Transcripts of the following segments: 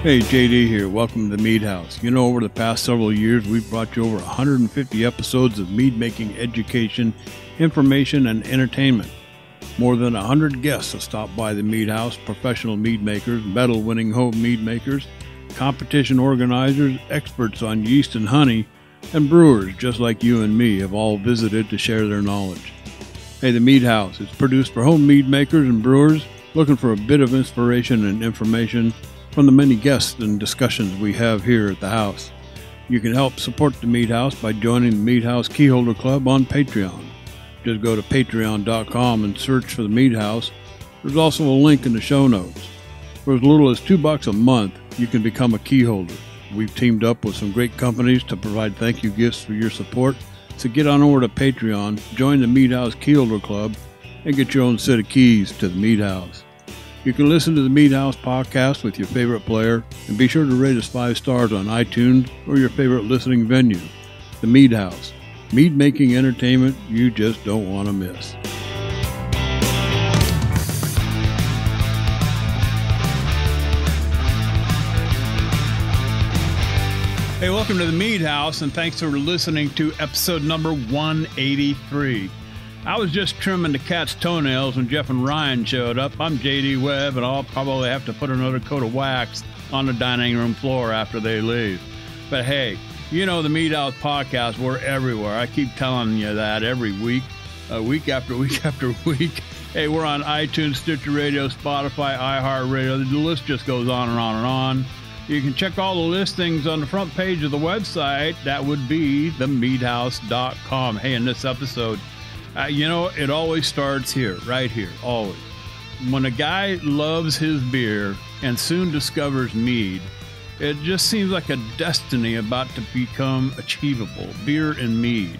Hey, JD here. Welcome to the Mead House. You know, over the past several years, we've brought you over 150 episodes of mead making education, information, and entertainment. More than 100 guests have stopped by the Mead House, professional mead makers, medal-winning home mead makers, competition organizers, experts on yeast and honey, and brewers just like you and me have all visited to share their knowledge. Hey, the Mead House is produced for home mead makers and brewers looking for a bit of inspiration and information from the many guests and discussions we have here at the house. You can help support the Mead House by joining the Mead House Keyholder Club on Patreon. Just go to patreon.com and search for the Mead House. There's also a link in the show notes. For as little as $2 a month, you can become a keyholder. We've teamed up with some great companies to provide thank you gifts for your support. So get on over to Patreon, join the Mead House Keyholder Club, and get your own set of keys to the Mead House. You can listen to the Mead House podcast with your favorite player, and be sure to rate us 5 stars on iTunes or your favorite listening venue. The Mead House, mead making entertainment you just don't want to miss. Hey, welcome to the Mead House, and thanks for listening to episode number 183. I was just trimming the cat's toenails when Jeff and Ryan showed up. I'm JD Webb, and I'll probably have to put another coat of wax on the dining room floor after they leave. But hey, you know the Mead House podcast, we're everywhere. I keep telling you that every week, week after week after week. Hey, we're on iTunes, Stitcher Radio, Spotify, iHeartRadio. The list just goes on and on and on. You can check all the listings on the front page of the website. That would be themeadhouse.com. Hey, in this episode, you know, it always starts here, right here, always. When a guy loves his beer and soon discovers mead, it just seems like a destiny about to become achievable, beer and mead.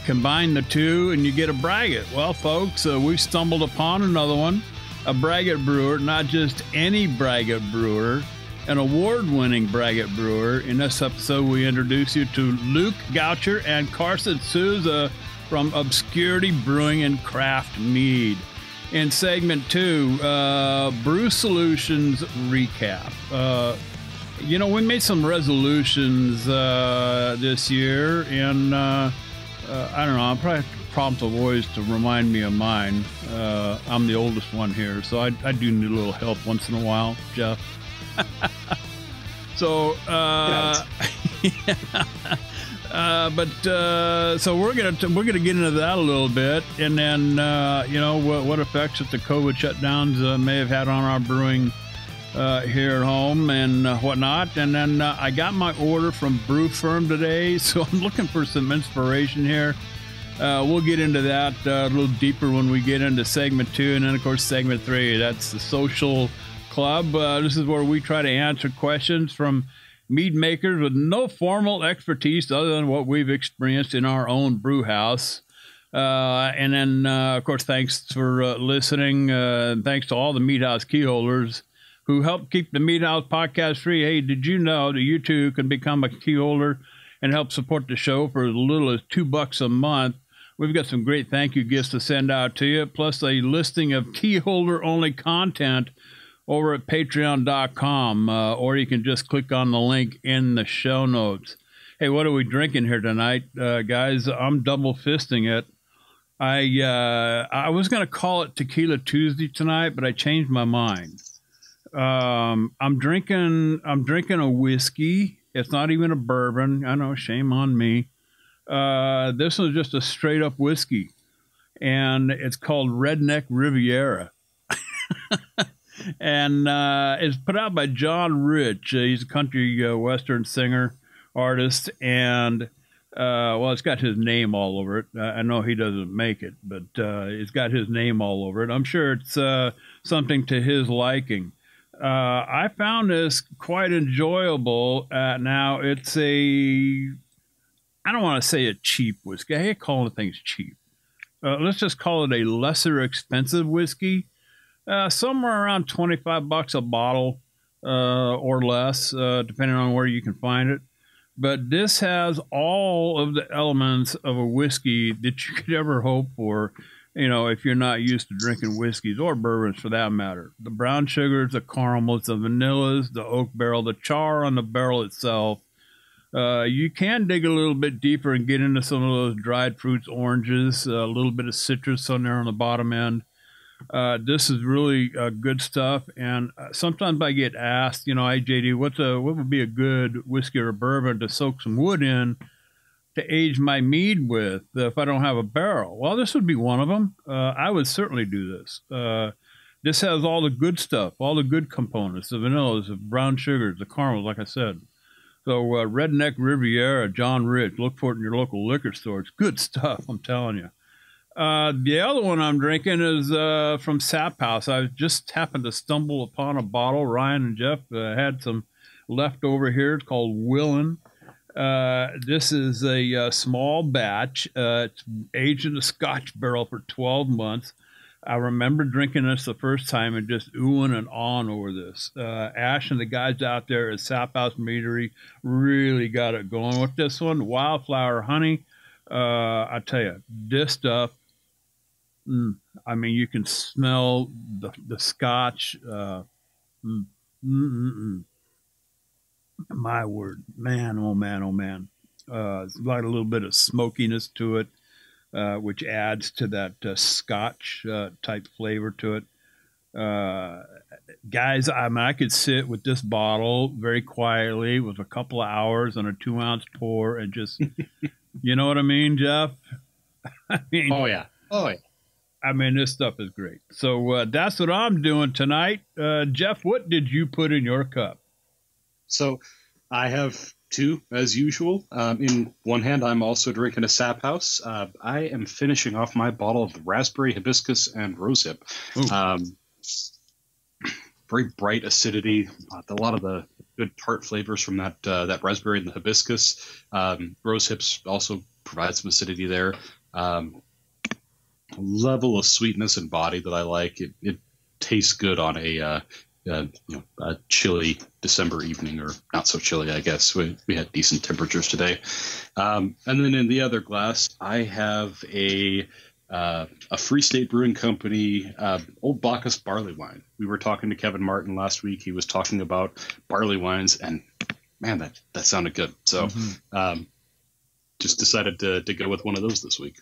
Combine the two and you get a braggot. Well, folks, we've stumbled upon another one, a braggot brewer, not just any braggot brewer, an award-winning braggot brewer. In this episode, we introduce you to Luke Goucher and Carson Souza from Obscurity Brewing and Craft Mead. In segment 2, Brewsolutions recap. You know, we made some resolutions this year, and I don't know, I'll probably have to prompt the boys to remind me of mine. I'm the oldest one here, so I do need a little help once in a while, Jeff. So, so we're gonna get into that a little bit, and then you know what effects that the COVID shutdowns may have had on our brewing here at home and whatnot. And then I got my order from Brewferm today, so I'm looking for some inspiration here. We'll get into that a little deeper when we get into segment 2, and then of course segment 3. That's the social club. This is where we try to answer questions from mead makers with no formal expertise other than what we've experienced in our own brew house. And then, of course, thanks for listening. Thanks to all the Mead House keyholders who help keep the Mead House podcast free. Hey, did you know that you too can become a keyholder and help support the show for as little as $2 a month? We've got some great thank you gifts to send out to you, plus a listing of keyholder-only content over at patreon.com, or you can just click on the link in the show notes. Hey, what are we drinking here tonight, guys? I'm double fisting it. I was going to call it Tequila Tuesday tonight, but I changed my mind. I'm drinking a whiskey. It's not even a bourbon. I know, shame on me. This is just a straight up whiskey, and it's called Redneck Riviera. And it's put out by John Rich. He's a country western singer, artist, and well, it's got his name all over it. I know he doesn't make it, but it's got his name all over it. I'm sure it's something to his liking. I found this quite enjoyable. Now, it's I don't want to say a cheap whiskey. I hate calling things cheap. Let's just call it a lesser expensive whiskey. Somewhere around $25 a bottle or less, depending on where you can find it. But this has all of the elements of a whiskey that you could ever hope for. if you're not used to drinking whiskeys or bourbons for that matter. The brown sugars, the caramels, the vanillas, the oak barrel, the char on the barrel itself. You can dig a little bit deeper and get into some of those dried fruits, oranges, a little bit of citrus on there on the bottom end. This is really good stuff. And sometimes I get asked, hey, JD, what would be a good whiskey or a bourbon to soak some wood in to age my mead with if I don't have a barrel? Well, this would be one of them. I would certainly do this. This has all the good stuff, all the good components, the vanillas, the brown sugars, the caramels, like I said. So Redneck Riviera, John Rich, look for it in your local liquor store. It's good stuff, I'm telling you. The other one I'm drinking is from Sap House. I just happened to stumble upon a bottle. Ryan and Jeff had some left over here. It's called Willin. This is a small batch. It's aged in a Scotch barrel for 12 months. I remember drinking this the first time and just oohing and awing over this. Ash and the guys out there at Sap House Meadery really got it going with this one. Wildflower honey. I tell you, this stuff, I mean, you can smell the Scotch. My word, man, oh man, oh man. It's got a little bit of smokiness to it. Which adds to that Scotch type flavor to it. Guys, I could sit with this bottle very quietly with a couple of hours on a 2-ounce pour and just, you know what I mean, Jeff? I mean, oh yeah. I mean, this stuff is great. So that's what I'm doing tonight. Jeff, what did you put in your cup? So I have two, as usual. In one hand, I'm also drinking a Sap House. I am finishing off my bottle of the raspberry, hibiscus, and rosehip. Very bright acidity. A lot of the good tart flavors from that raspberry and the hibiscus. Rosehips also provide some acidity there. Level of sweetness and body that I like. It tastes good on a chilly December evening, or not so chilly, I guess. We had decent temperatures today. And then in the other glass, I have a Free State Brewing Company Old Bacchus barley wine. We were talking to Kevin Martin last week. He was talking about barley wines, and man, that sounded good. So just decided to go with one of those this week.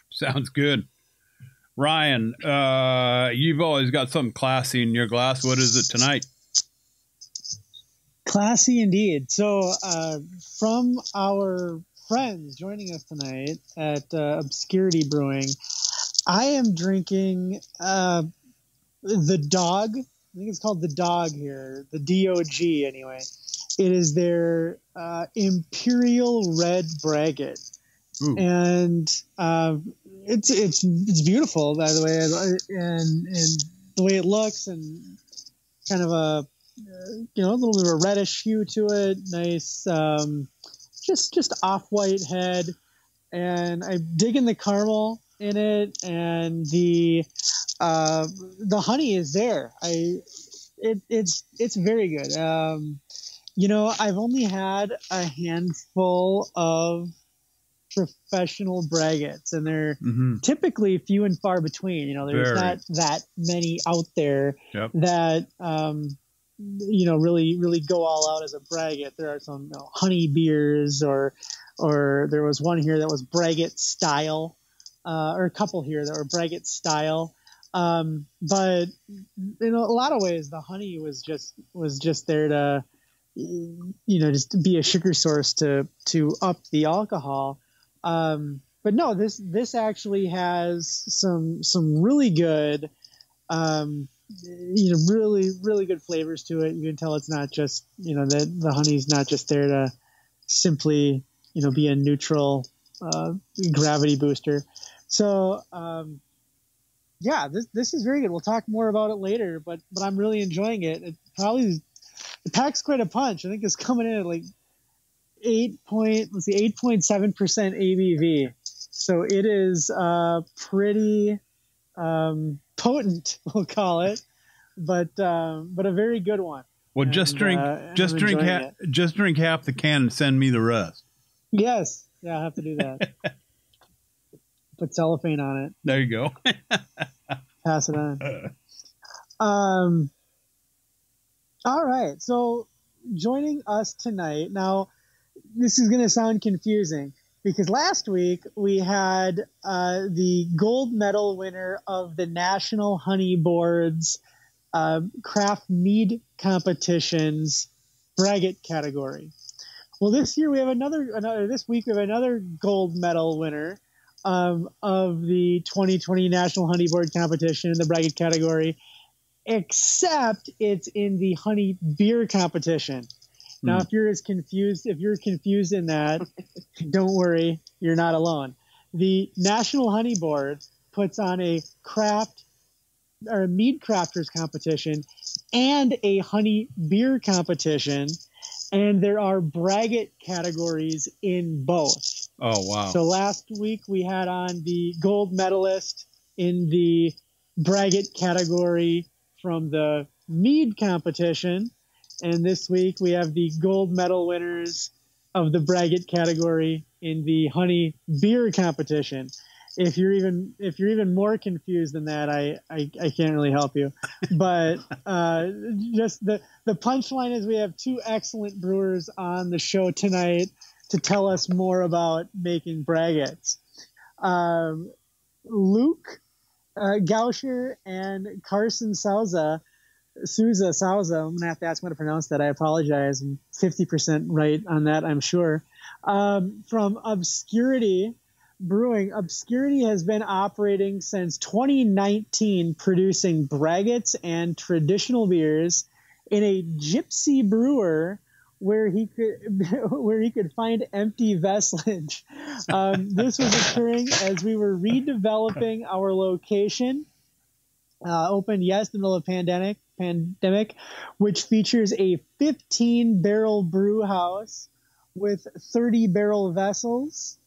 Sounds good. Ryan, you've always got something classy in your glass. What is it tonight? Classy indeed. So from our friends joining us tonight at Obscurity Brewing, I am drinking the Dog. I think it's called the Dog here, the DOG anyway. It is their Imperial Red Braggot. Ooh. And it's beautiful, by the way, and the way it looks, and kind of a little bit of a reddish hue to it. Nice, just off-white head, and I'm digging the caramel in it, and the honey is there. It's very good. I've only had a handful of professional braggots, and they're typically few and far between. There's not that many out there that really go all out as a braggot. There are some honey beers, or there was one here that was braggot style, or a couple here that were braggot style. But in a lot of ways, the honey was just there to just to be a sugar source to up the alcohol. But no, this actually has some really good, really, really good flavors to it. You can tell it's not just, that the honey's not just there to simply, be a neutral, gravity booster. So, this is very good. We'll talk more about it later, but I'm really enjoying it. It packs quite a punch. I think it's coming in at like 8.7% ABV. So it is pretty potent, we'll call it, but a very good one. Well, just drink half the can and send me the rest. Yes, yeah, I'll have to do that. put cellophane on it. There you go. Pass it on. All right. So joining us tonight. Now, this is going to sound confusing because last week we had the gold medal winner of the National Honey Board's craft mead competitions braggot category. Well, this year we have this week we have another gold medal winner of the 2020 National Honey Board competition in the braggot category, except it's in the honey beer competition. Now, if you're confused in that, don't worry, you're not alone. The National Honey Board puts on a mead crafters competition and a honey beer competition, and there are braggot categories in both. Oh, wow. So last week we had on the gold medalist in the braggot category from the mead competition, and this week we have the gold medal winners of the braggot category in the honey beer competition. If you're even more confused than that, I can't really help you. But just the punchline is we have two excellent brewers on the show tonight to tell us more about making braggots. Luke Goucher and Carson Souza. I'm going to have to ask him how to pronounce that. I apologize. I'm 50% right on that, I'm sure. From Obscurity Brewing. Obscurity has been operating since 2019, producing braggots and traditional beers in a gypsy brewer where he could find empty vesselage. This was occurring as we were redeveloping our location. Opened, yes, in the middle of pandemic, which features a 15-barrel brew house with 30-barrel vessels.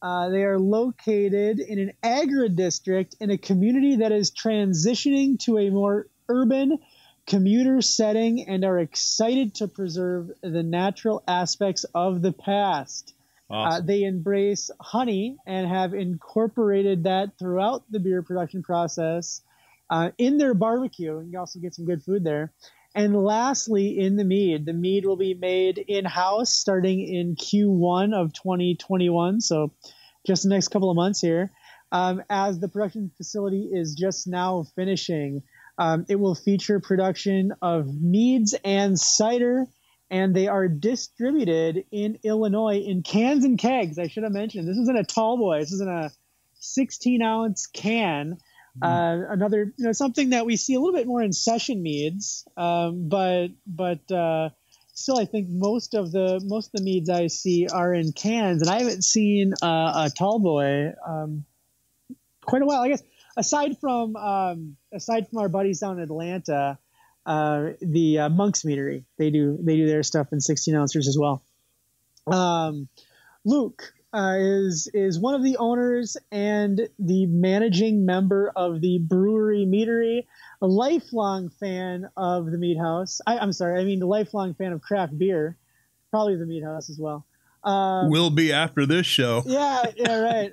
They are located in an agri-district in a community that is transitioning to a more urban commuter setting and are excited to preserve the natural aspects of the past. Awesome. They embrace honey and have incorporated that throughout the beer production process in their barbecue. And you also get some good food there. And lastly, in the mead will be made in-house starting in Q1 of 2021. So just the next couple of months here. As the production facility is just now finishing, it will feature production of meads and cider, and they are distributed in Illinois in cans and kegs. I should have mentioned, this isn't a tall boy. This isn't a 16-ounce can. Another, something that we see a little bit more in session meads, but still, I think most of the meads I see are in cans, and I haven't seen a tall boy quite a while. I guess aside from our buddies down in Atlanta, the Monk's Meadery, they do their stuff in 16 ounces as well. Luke is one of the owners and the managing member of the Brewery Meadery, a lifelong fan of the Mead House. The lifelong fan of craft beer, probably the Mead House as well. Will be after this show. Yeah, right.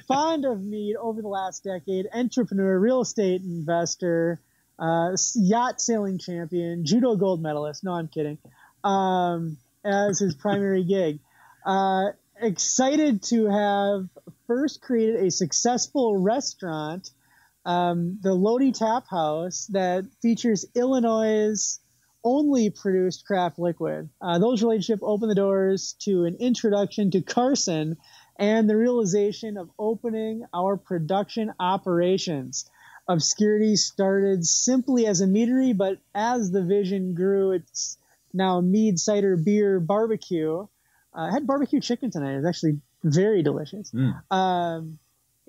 Fond of mead over the last decade, entrepreneur, real estate investor, yacht sailing champion, judo gold medalist. No, I'm kidding. As his primary gig. Excited to have first created a successful restaurant, the Lodi Tap House, that features Illinois' only produced craft liquid. Those relationships opened the doors to an introduction to Carson and the realization of opening our production operations. Obscurity started simply as a meadery, but as the vision grew, it's now mead, cider, beer, barbecue. I had barbecue chicken tonight. It was actually very delicious.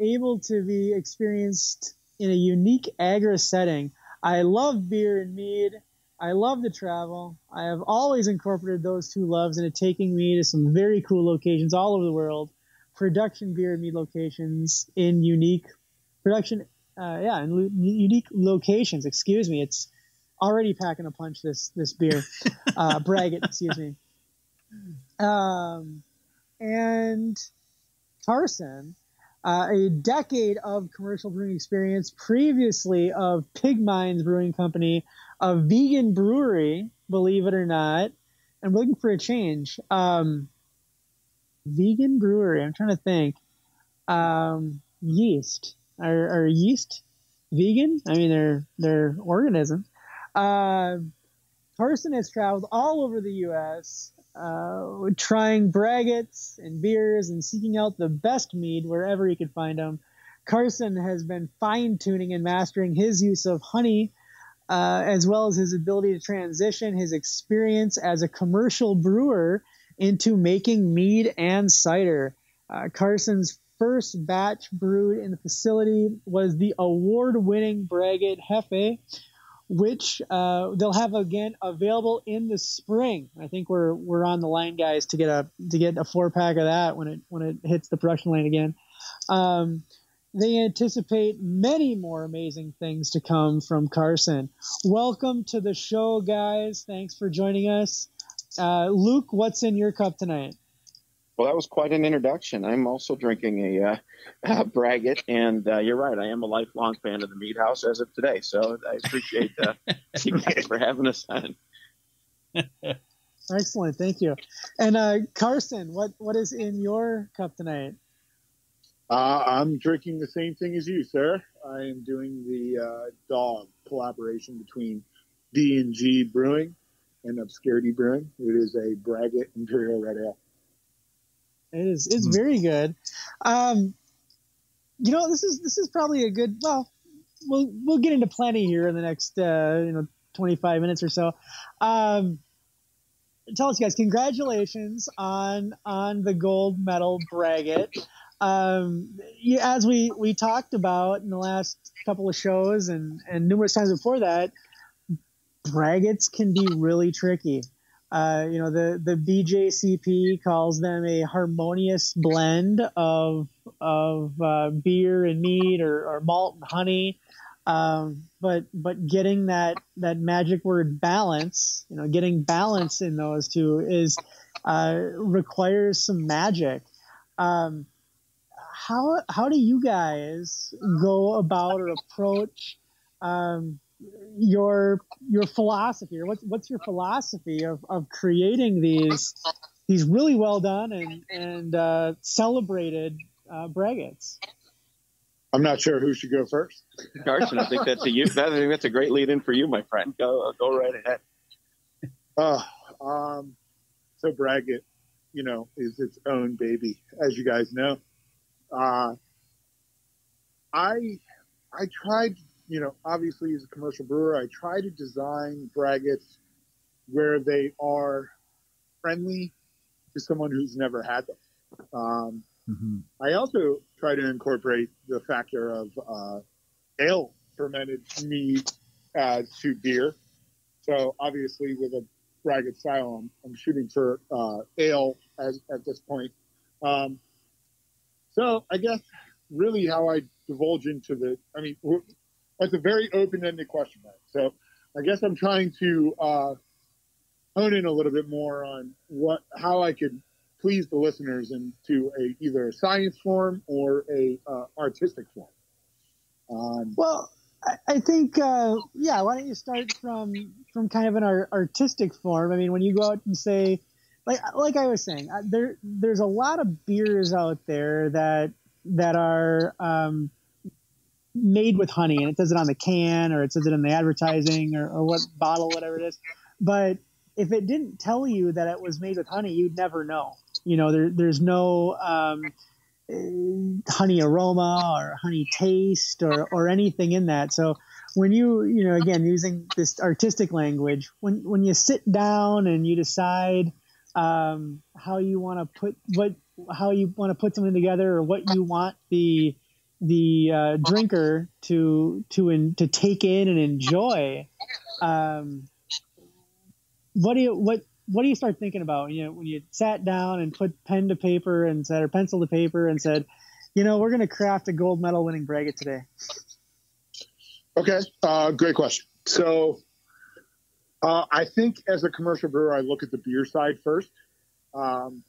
Able to be experienced in a unique agri setting. I love beer and mead. I love to travel. I have always incorporated those two loves into taking me to some very cool locations all over the world. Production beer and mead locations in unique unique locations. Excuse me. It's already packing a punch, this beer. Braggot, excuse me. And Carson a decade of commercial brewing experience, previously of Pig Minds Brewing Company, a vegan brewery, believe it or not. I'm looking for a change. Vegan brewery. I'm trying to think. Yeast. Are yeast vegan? I mean, they're organisms. Carson has traveled all over the U.S., trying braggots and beers and seeking out the best mead wherever he could find them. Carson has been fine-tuning and mastering his use of honey, as well as his ability to transition his experience as a commercial brewer into making mead and cider. Carson's first batch brewed in the facility was the award-winning braggot Hefe, which they'll have again available in the spring. I think we're on the line, guys, to get a 4-pack of that when it hits the production line again. They anticipate many more amazing things to come from Carson. Welcome to the show, guys. Thanks for joining us. Luke, what's in your cup tonight? Well, that was quite an introduction. I'm also drinking a braggot, and you're right. I am a lifelong fan of the Mead House as of today, so I appreciate you guys for having us on. Excellent, thank you. And Carson, what is in your cup tonight? I'm drinking the same thing as you, sir. I am doing the dog collaboration between D&G Brewing and Obscurity Brewing. It is a Braggot Imperial Red Ale. It's very good. This is probably a good. Well, we'll get into plenty here in the next 25 minutes or so. Tell us, guys, congratulations on the gold medal braggot. As we talked about in the last couple of shows and numerous times before that, braggots can be really tricky. The BJCP calls them a harmonious blend of beer and mead or malt and honey. But getting that magic word balance, getting balance in those two requires some magic. How do you guys go about or approach your philosophy, or what's your philosophy of creating these really well done and celebrated braggots? I'm not sure who should go first. Carson, I think that's a great lead in for you, my friend. Go right ahead. So braggot, is its own baby, as you guys know. I tried, obviously as a commercial brewer, I try to design braggots where they are friendly to someone who's never had them. I also try to incorporate the factor of ale fermented mead to beer. So obviously with a braggot style, I'm shooting for ale at this point. So I guess really how I divulge into that's a very open-ended question, right? So I guess I'm trying to hone in a little bit more on how I could please the listeners into either a science form or a artistic form. Well, I think, why don't you start from kind of an artistic form? I mean, when you go out and say, like I was saying, there's a lot of beers out there that are made with honey, and it says it on the can, or it says it in the advertising, or what bottle, whatever it is. But if it didn't tell you that it was made with honey, you'd never know. There's no honey aroma or honey taste or anything in that. So when again, using this artistic language, when you sit down and you decide how you want to put something together, or what you want the drinker to take in and enjoy, what do you start thinking about when you sat down and put pen to paper and said, or pencil to paper and said, we're going to craft a gold medal winning braggot today? Okay. Great question. So I think as a commercial brewer, I look at the beer side first. And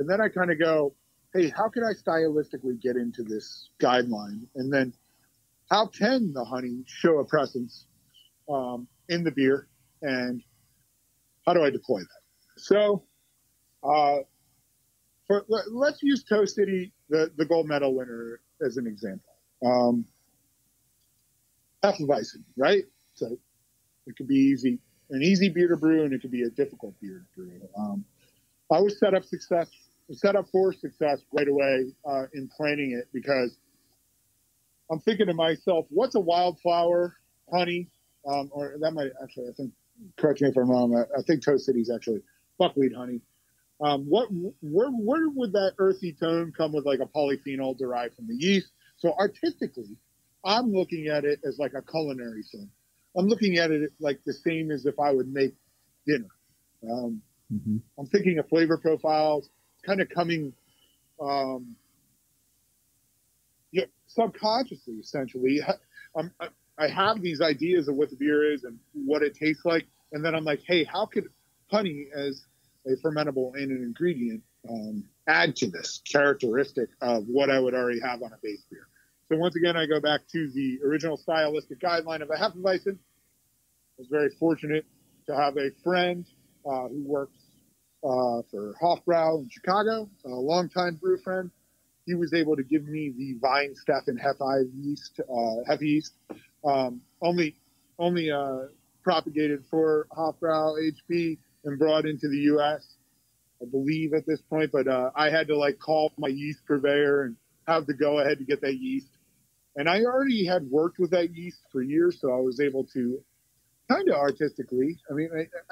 then I kind of go, hey, how can I stylistically get into this guideline? And then how can the honey show a presence in the beer? And how do I deploy that? So let's use Toast City, the gold medal winner, as an example. Hefeweizen, right? So it could be an easy beer to brew, and it could be a difficult beer to brew. I was set up for success right away in planning it, because I'm thinking to myself, what's a wildflower honey? Or that might actually, I think, correct me if I'm wrong, I think Toast City is actually buckwheat honey. Where would that earthy tone come with, like a polyphenol derived from the yeast? So artistically, I'm looking at it as like a culinary thing. I'm looking at it like the same as if I would make dinner. I'm thinking of flavor profiles, kind of coming subconsciously, essentially. I have these ideas of what the beer is and what it tastes like, and then I'm like, hey, how could honey as a fermentable and an ingredient add to this characteristic of what I would already have on a base beer? So once again, I go back to the original stylistic guideline of a Hefeweizen. I was very fortunate to have a friend who works for Hofbrau in Chicago, a longtime brew friend. He was able to give me the Weinsteffen Hefe yeast, only propagated for Hofbrau HB and brought into the U.S., I believe, at this point. But I had to like call my yeast purveyor and have the go ahead to get that yeast. And I already had worked with that yeast for years, so I was able to kind of artistically,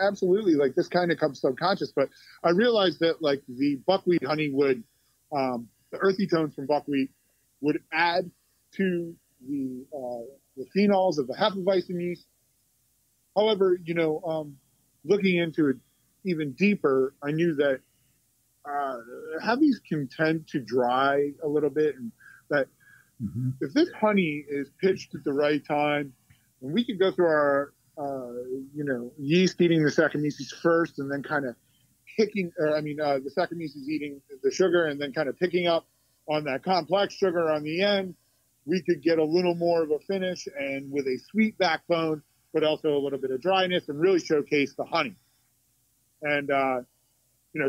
absolutely, like this kind of comes subconscious, but I realized that like the buckwheat honey would, the earthy tones from buckwheat would add to the phenols of the Hefeweizen yeast. However, looking into it even deeper, I knew that heavies can tend to dry a little bit, and that if this honey is pitched at the right time, and we could go through our yeast eating the Saccharomyces first, and then kind of picking, the Saccharomyces eating the sugar, and then kind of picking up on that complex sugar on the end, we could get a little more of a finish, and with a sweet backbone, but also a little bit of dryness, and really showcase the honey. And,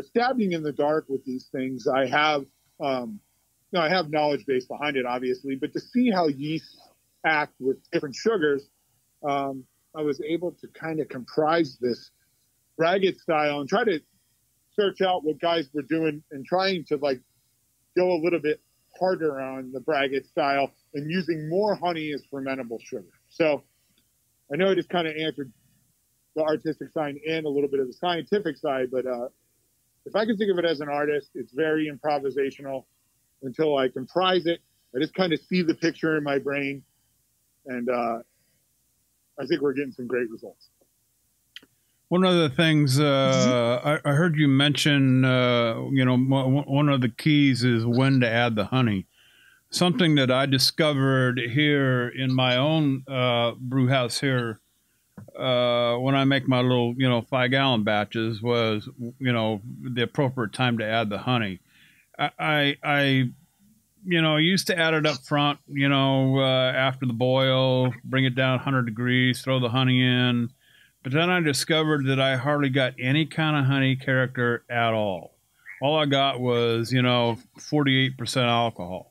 stabbing in the dark with these things, I have knowledge base behind it, obviously, but to see how yeast act with different sugars, I was able to kind of comprise this braggot style and try to search out what guys were doing and trying to like go a little bit harder on the braggot style and using more honey as fermentable sugar. So I know I just kind of answered the artistic side and a little bit of the scientific side, but if I can think of it as an artist, it's very improvisational until I comprise it. I just kind of see the picture in my brain, and I think we're getting some great results. One of the things I heard you mention, one of the keys is when to add the honey. Something that I discovered here in my own brew house here when I make my little, 5-gallon batches was, the appropriate time to add the honey. I used to add it up front, after the boil, bring it down 100 degrees, throw the honey in. But then I discovered that I hardly got any kind of honey character at all. All I got was, 48% alcohol.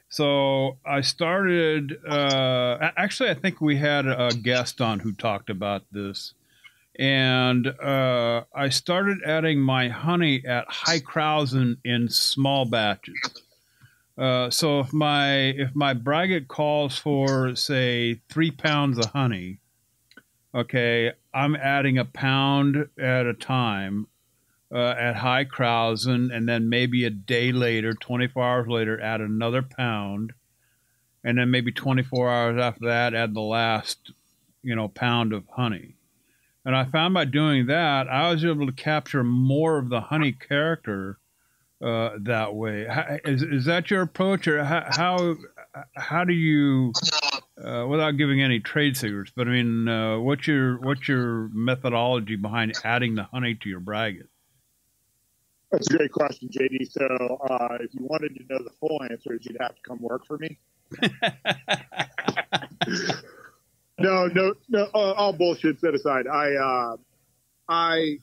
So I started, actually, I think we had a guest on who talked about this. And I started adding my honey at high Krausen in small batches. So if my braggot calls for, say, 3 pounds of honey, okay, I'm adding a pound at a time at high Krausen, and then maybe a day later, 24 hours later, add another pound, and then maybe 24 hours after that, add the last, pound of honey. And I found by doing that, I was able to capture more of the honey character that way. Is that your approach, or how do you, without giving any trade secrets, but what's your methodology behind adding the honey to your braggot? That's a great question, JD. So if you wanted to know the full answers, you'd have to come work for me. No. All bullshit set aside. I'm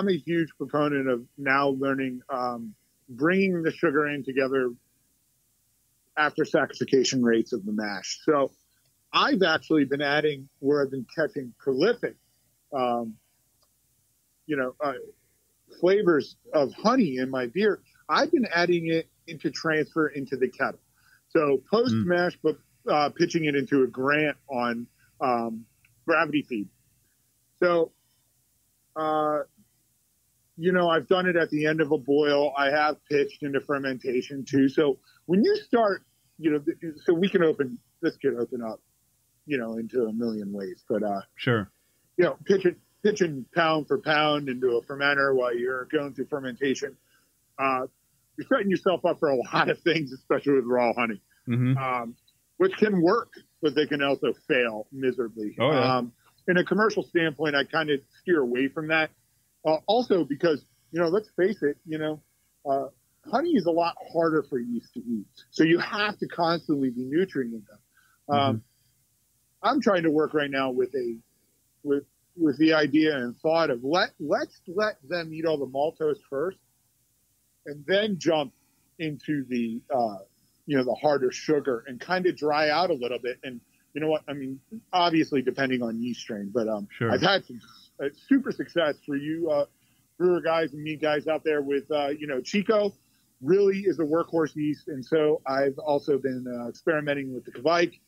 a huge proponent of now learning, bringing the sugar in together after saccharification rates of the mash. So I've actually been adding where I've been catching prolific, flavors of honey in my beer. I've been adding it into transfer into the kettle. So post mash, but pitching it into a grant on gravity feed. So, I've done it at the end of a boil. I have pitched into fermentation too. So when you start, so this could open up, into a million ways. But sure, pitching pound for pound into a fermenter while you're going through fermentation, you're setting yourself up for a lot of things, especially with raw honey, which can work, but they can also fail miserably. Oh, yeah. In a commercial standpoint, I kind of steer away from that. Also because, let's face it, honey is a lot harder for yeast to eat. So you have to constantly be nutrient them. I'm trying to work right now with the idea and thought of let's let them eat all the maltose first and then jump into the harder sugar and kind of dry out a little bit. And you know what? I mean, obviously depending on yeast strain, but sure. I've had some super success for you brewer guys and mead guys out there with, Chico really is a workhorse yeast. And so I've also been experimenting with the Kvike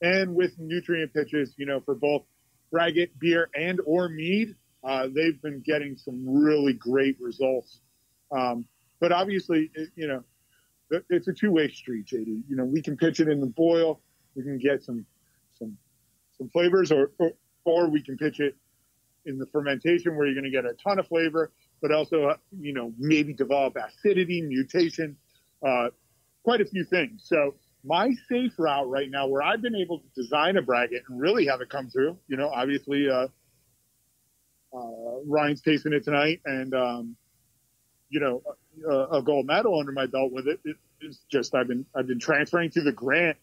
and with nutrient pitches, for both braggot, beer, and or mead. They've been getting some really great results. But obviously, it's a two-way street, JD. We can pitch it in the boil. We can get some flavors or we can pitch it in the fermentation where you're going to get a ton of flavor, but also, maybe develop acidity, mutation, quite a few things. So my safe route right now where I've been able to design a braggot and really have it come through, obviously Ryan's tasting it tonight and, a gold medal under my belt with it. It's just, I've been transferring to the grant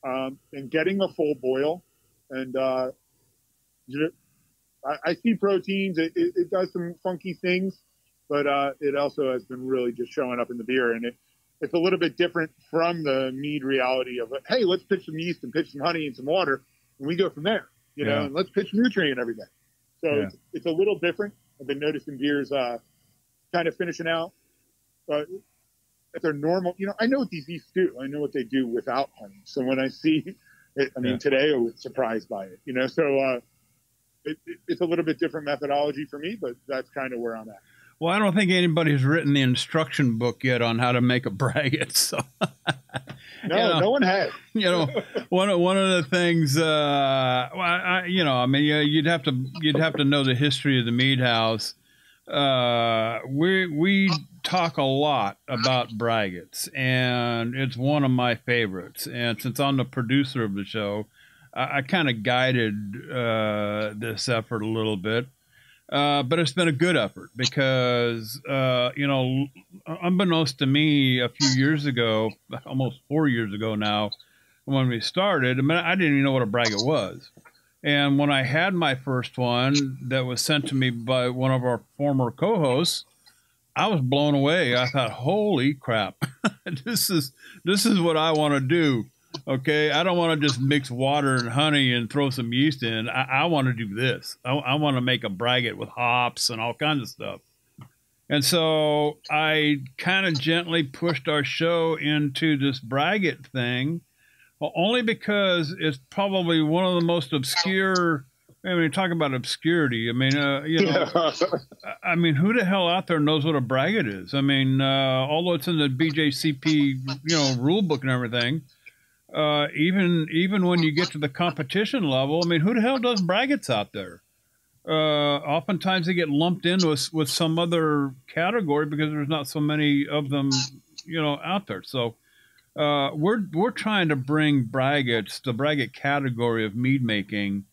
and getting a full boil and, I see proteins. It does some funky things, but it also has been really just showing up in the beer. And it's a little bit different from the mead reality of, hey, let's pitch some yeast and pitch some honey and some water, and we go from there, and let's pitch nutrient every day. So it's a little different. I've been noticing beers kind of finishing out. But at their normal, I know what these yeasts do. I know what they do without honey. So when I see it, today I was surprised by it, so it's a little bit different methodology for me, but that's kind of where I'm at. Well, I don't think anybody's written the instruction book yet on how to make a braggot. So no one has. One of the things, you'd have to know the history of the Mead House. We talk a lot about braggots, and it's one of my favorites. And since I'm the producer of the show, I kind of guided this effort a little bit, but it's been a good effort because, unbeknownst to me a few years ago, almost 4 years ago now, when we started, I didn't even know what a braggot was. And when I had my first one that was sent to me by one of our former co-hosts, I was blown away. I thought, holy crap, this is what I want to do. Okay, I don't want to just mix water and honey and throw some yeast in. I want to do this. I want to make a braggot with hops and all kinds of stuff. And so I kind of gently pushed our show into this braggot thing, well, only because it's probably one of the most obscure. Talk about obscurity. Who the hell out there knows what a braggot is? Although it's in the BJCP, rule book and everything. Even when you get to the competition level, who the hell does braggots out there? Oftentimes they get lumped in with some other category because there's not so many of them, out there. So we're trying to bring braggots, the braggot category of mead making,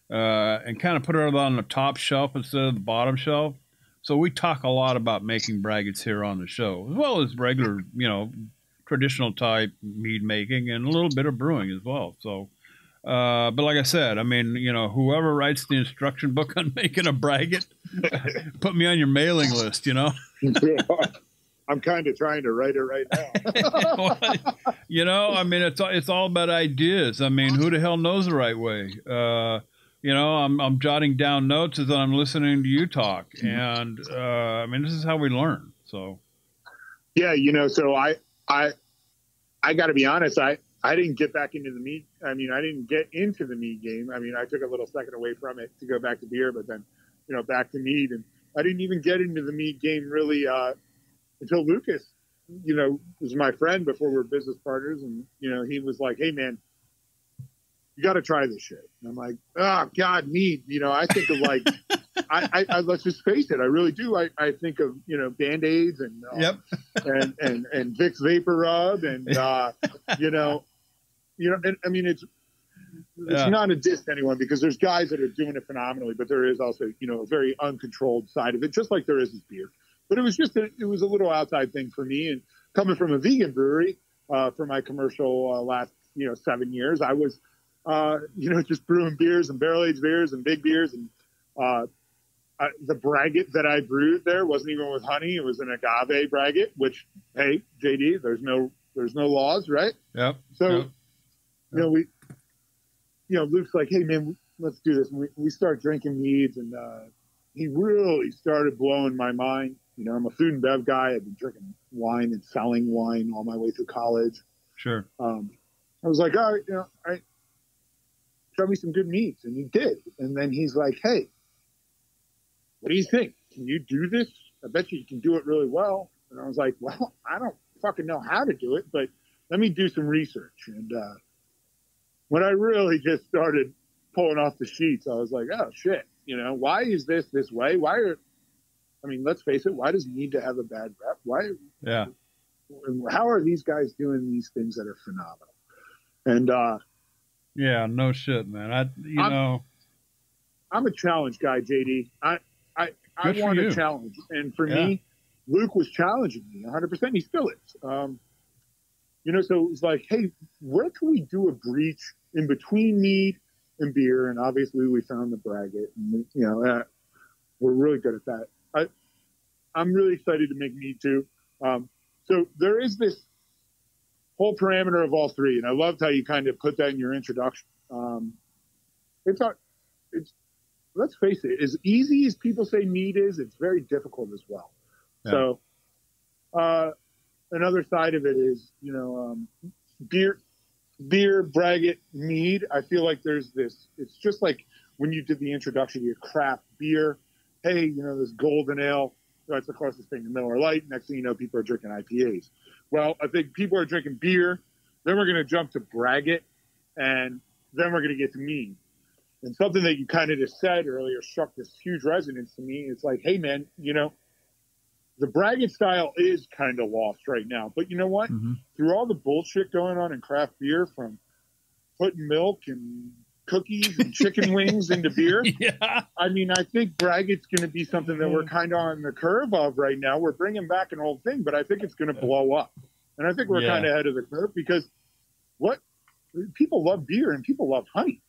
and kind of put it on the top shelf instead of the bottom shelf. So we talk a lot about making braggots here on the show, as well as regular, traditional type mead making and a little bit of brewing as well. So, but like I said, I mean, whoever writes the instruction book on making a braggot, put me on your mailing list, I'm kind of trying to write it right now. I mean, it's all about ideas. I mean, who the hell knows the right way? I'm jotting down notes as I'm listening to you talk, and I mean, this is how we learn. So, yeah, so I got to be honest. I didn't get back into the mead. I mean, I didn't get into the mead game. I mean, I took a little second away from it to go back to beer, but then, back to mead, and I didn't even get into the mead game really until Lucas, was my friend before we were business partners, and he was like, "Hey, man, you got to try this shit." And I'm like, "Oh God, mead." I think of like, I let's just face it, I really do. I think of Band-Aids and yep, and Vicks Vapor Rub, and and I mean it's not a diss to anyone, because there's guys that are doing it phenomenally, but there is also a very uncontrolled side of it, just like there is with beer. But it was just it was a little outside thing for me, and coming from a vegan brewery for my commercial last 7 years, I was just brewing beers and barrel-aged beers and big beers, and the braggot that I brewed there wasn't even with honey. It was an agave braggot, which, hey, JD, there's no laws, right? Yep. So, yep. Luke's like, "Hey, man, let's do this." And we start drinking meads, and he really started blowing my mind. I'm a food and bev guy. I've been drinking wine and selling wine all my way through college. Sure. I was like, all right, show me some good meats. And he did. And then he's like, "Hey, what do you think? Can you do this? I bet you can do it really well." And I was like, "Well, I don't fucking know how to do it, but let me do some research." And when I really just started pulling off the sheets, I was like, "Oh shit, why is this way? Let's face it, why does it need to have a bad rep? Why? Yeah. How are these guys doing these things that are phenomenal?" And yeah, no shit, man. I'm a challenge guy, JD. I want a challenge, and for me, Luke was challenging me 100%. He still is. So it was like, "Hey, where can we do a breach in between mead and beer?" And obviously, we found the braggot, and we're really good at that. I'm really excited to make mead too. So there is this whole parameter of all three, and I loved how you kind of put that in your introduction. Let's face it, as easy as people say mead is, it's very difficult as well. Yeah. So another side of it is, beer, braggot, mead. I feel like there's this, it's just like when you did the introduction to your craft beer. Hey, this golden ale, that's the closest thing to Miller Lite. Next thing you know, people are drinking IPAs. Well, I think people are drinking beer. Then we're going to jump to braggot, and then we're going to get to mead. And something that you kind of just said earlier struck this huge resonance to me. It's like, hey, man, the braggot style is kind of lost right now. But you know what? Mm-hmm. Through all the bullshit going on in craft beer, from putting milk and cookies and chicken wings into beer, I think braggot's going to be something that we're kind of on the curve of right now. We're bringing back an old thing, but I think it's going to blow up. And I think we're kind of ahead of the curve, because people love beer and people love honey.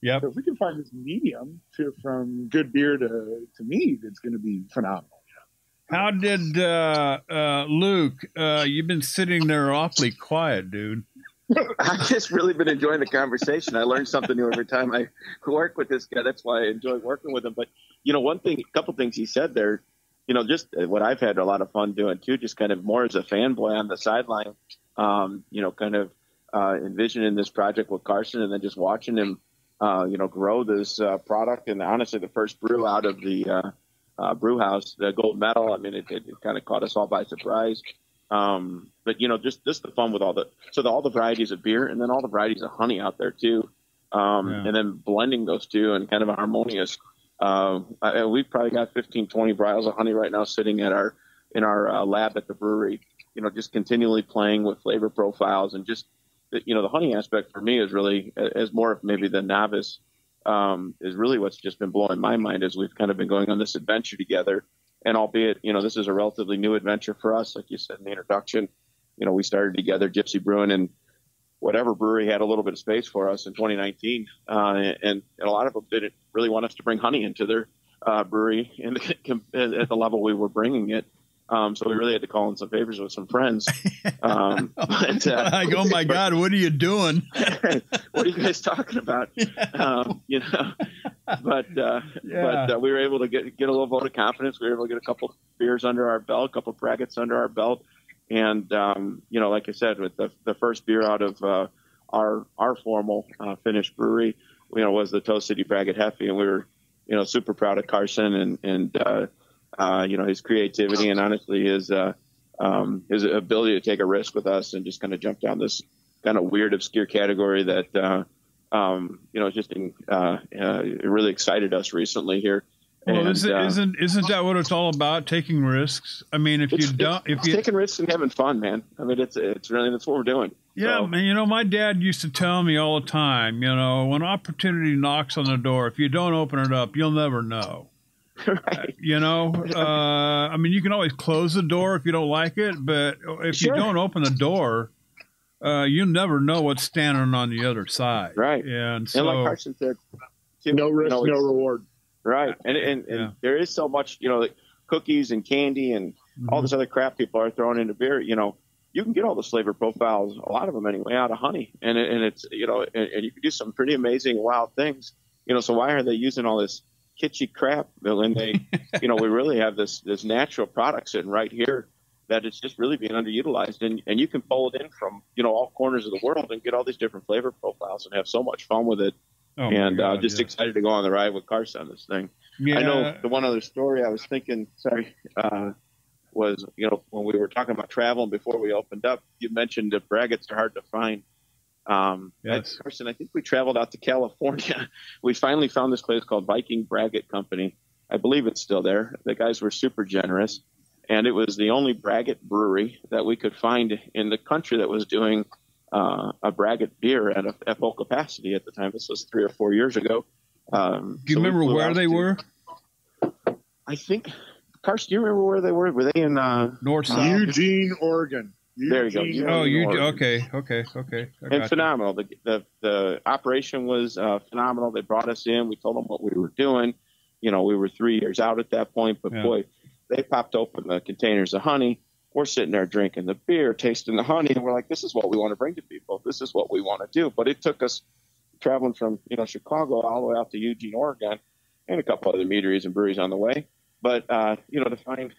Yeah. So if we can find this medium from good beer to mead, it's going to be phenomenal. How did Luke? You've been sitting there awfully quiet, dude. I've just really been enjoying the conversation. I learned something new every time I work with this guy. That's why I enjoy working with him. But a couple things he said there, just what I've had a lot of fun doing too, just kind of more as a fanboy on the sideline, kind of envisioning this project with Carson, and then just watching him, grow this product. And honestly, the first brew out of the brew house, the gold medal, it kind of caught us all by surprise. But just the fun with all the varieties of beer, and then all the varieties of honey out there too. And then blending those two and kind of a harmonious, we've probably got 15, 20 varietals of honey right now sitting in our lab at the brewery, just continually playing with flavor profiles, and just, the honey aspect for me is really, as more of maybe the novice, is really what's just been blowing my mind as we've kind of been going on this adventure together. And albeit, this is a relatively new adventure for us, like you said in the introduction, we started together Gypsy Brewing, and whatever brewery had a little bit of space for us in 2019. And a lot of them didn't really want us to bring honey into their brewery at the level we were bringing it. So we really had to call in some favors with some friends. Oh my God, what are you doing? What are you guys talking about? But we were able to get a little vote of confidence. We were able to get a couple beers under our belt, a couple braggots under our belt. And, like I said, with the first beer out of our formal finished brewery, was the Toast City Braggot Heffy. And we were, super proud of Carson and his creativity and honestly his ability to take a risk with us and just kind of jump down this kind of weird, obscure category that, it really excited us recently here. Well, isn't that what it's all about? Taking risks. I mean, if you taking risks and having fun, man. I mean, it's really, that's what we're doing. Yeah, so. Man. My dad used to tell me all the time, when opportunity knocks on the door, if you don't open it up, you'll never know. Right. You can always close the door if you don't like it, but if you don't open the door, you never know what's standing on the other side. Right. And so, and like Carson said, no risk, no reward. Right. And there is so much, like cookies and candy and all this other crap people are throwing into beer. You can get all the flavor profiles, a lot of them anyway, out of honey. And it's, and you can do some pretty amazing, wild things. So why are they using all this kitschy crap? And they, we really have this natural product sitting right here that it's just really being underutilized. And you can pull it in from, all corners of the world and get all these different flavor profiles and have so much fun with it. Oh, and just excited to go on the ride with Carson on this thing. Yeah. I know the one other story I was thinking, was, when we were talking about travel and before we opened up, you mentioned that braggots are hard to find. Yes. Carson, I think we traveled out to California. We finally found this place called Viking Braggot Company. I believe it's still there. The guys were super generous. And it was the only braggot brewery that we could find in the country that was doing a braggot beer at full capacity at the time. This was 3 or 4 years ago. Do you remember where they were? I think, Carson, do you remember where they were? Were they in North South? Eugene, Oregon. There you go. Okay. And phenomenal. The operation was phenomenal. They brought us in. We told them what we were doing. We were 3 years out at that point, but boy, they popped open the containers of honey. We're sitting there drinking the beer, tasting the honey, and we're like, this is what we want to bring to people. This is what we want to do. But it took us traveling from, Chicago all the way out to Eugene, Oregon, and a couple other meaderies and breweries on the way. But, to find,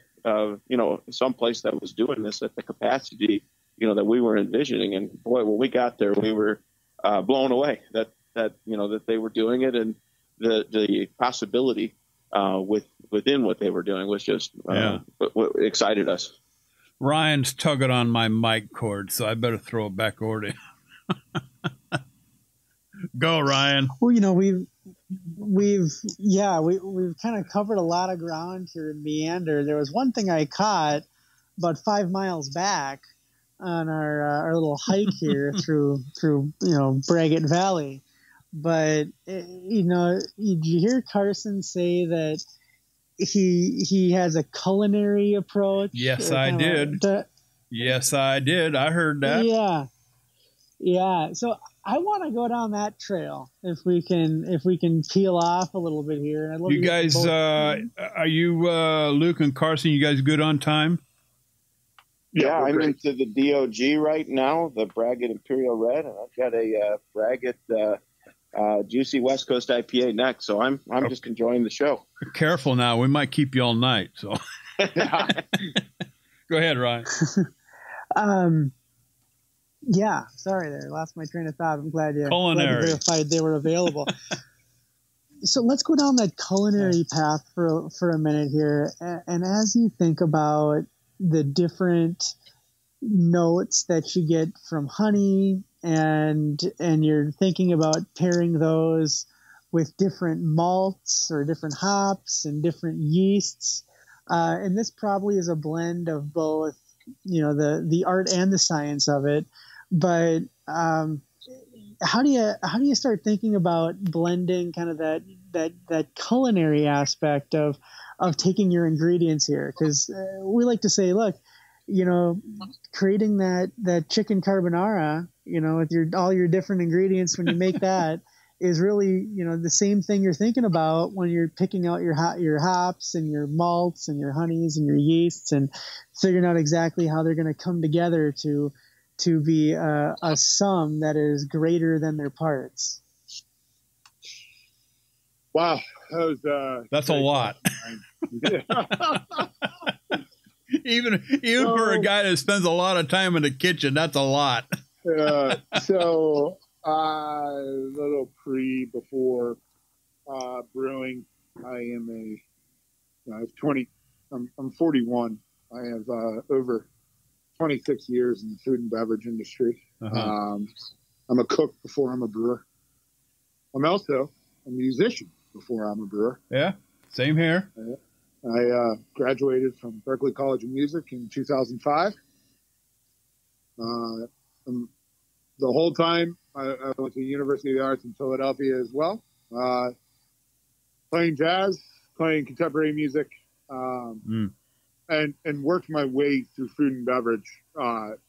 some place that was doing this at the capacity, that we were envisioning. And boy, when we got there, we were blown away that they were doing it, and the possibility within what they were doing was just what excited us. Ryan's tugging on my mic cord, so I better throw it back over to him. Go, Ryan. Well, we've kind of covered a lot of ground here in Meander. There was one thing I caught about 5 miles back on our little hike here through Braggot Valley. But did you hear Carson say that he has a culinary approach? Yes, I did. Yes, I did. I heard that. Yeah. So I want to go down that trail if we can peel off a little bit here. I'd love you guys, are you Luke and Carson? You guys good on time? Yeah, I'm into the DOG right now, the Braggot Imperial Red, and I've got a Braggot Juicy West Coast IPA next. So I'm just enjoying the show. Careful now, we might keep you all night. So go ahead, Ryan. Yeah, sorry there. Lost my train of thought. I'm glad you verified they were available. So let's go down that culinary path for a minute here. And as you think about the different notes that you get from honey and you're thinking about pairing those with different malts or different hops and different yeasts, and this probably is a blend of both, the art and the science of it. But how do you start thinking about blending kind of that that culinary aspect of taking your ingredients here, because we like to say, look, creating that chicken carbonara, with all your different ingredients when you make that is really, the same thing you're thinking about when you're picking out your hops and your malts and your honeys and your yeasts and figuring out exactly how they're going to come together to be a sum that is greater than their parts. Wow, that's a lot. Even for a guy that spends a lot of time in the kitchen, that's a lot. So a little before brewing, I'm 41. I have over 26 years in the food and beverage industry. Uh-huh. I'm a cook before I'm a brewer. I'm also a musician before I'm a brewer. Yeah, same here. I graduated from Berklee College of Music in 2005. The whole time, I went to the University of the Arts in Philadelphia as well, playing jazz, playing contemporary music, and worked my way through food and beverage. I've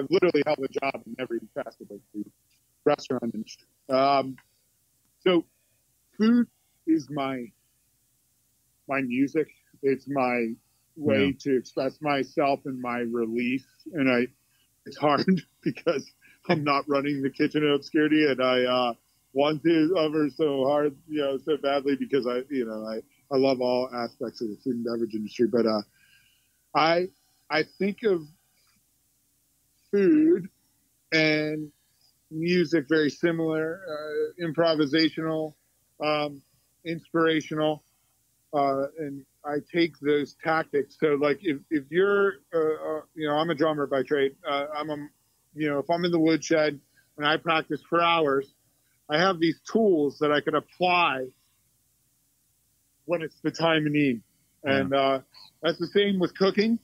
literally held a job in every facet of the restaurant industry. So food is my music. It's my way to express myself and my release. And it's hard because I'm not running the kitchen at Obscurity, and I want to ever so hard, so badly, because I love all aspects of the food and beverage industry. But I think of food and music very similar, improvisational, inspirational, and I take those tactics. So like if you're, I'm a drummer by trade. If I'm in the woodshed and I practice for hours, I have these tools that I can apply when it's the time of need. And that's the same with cooking.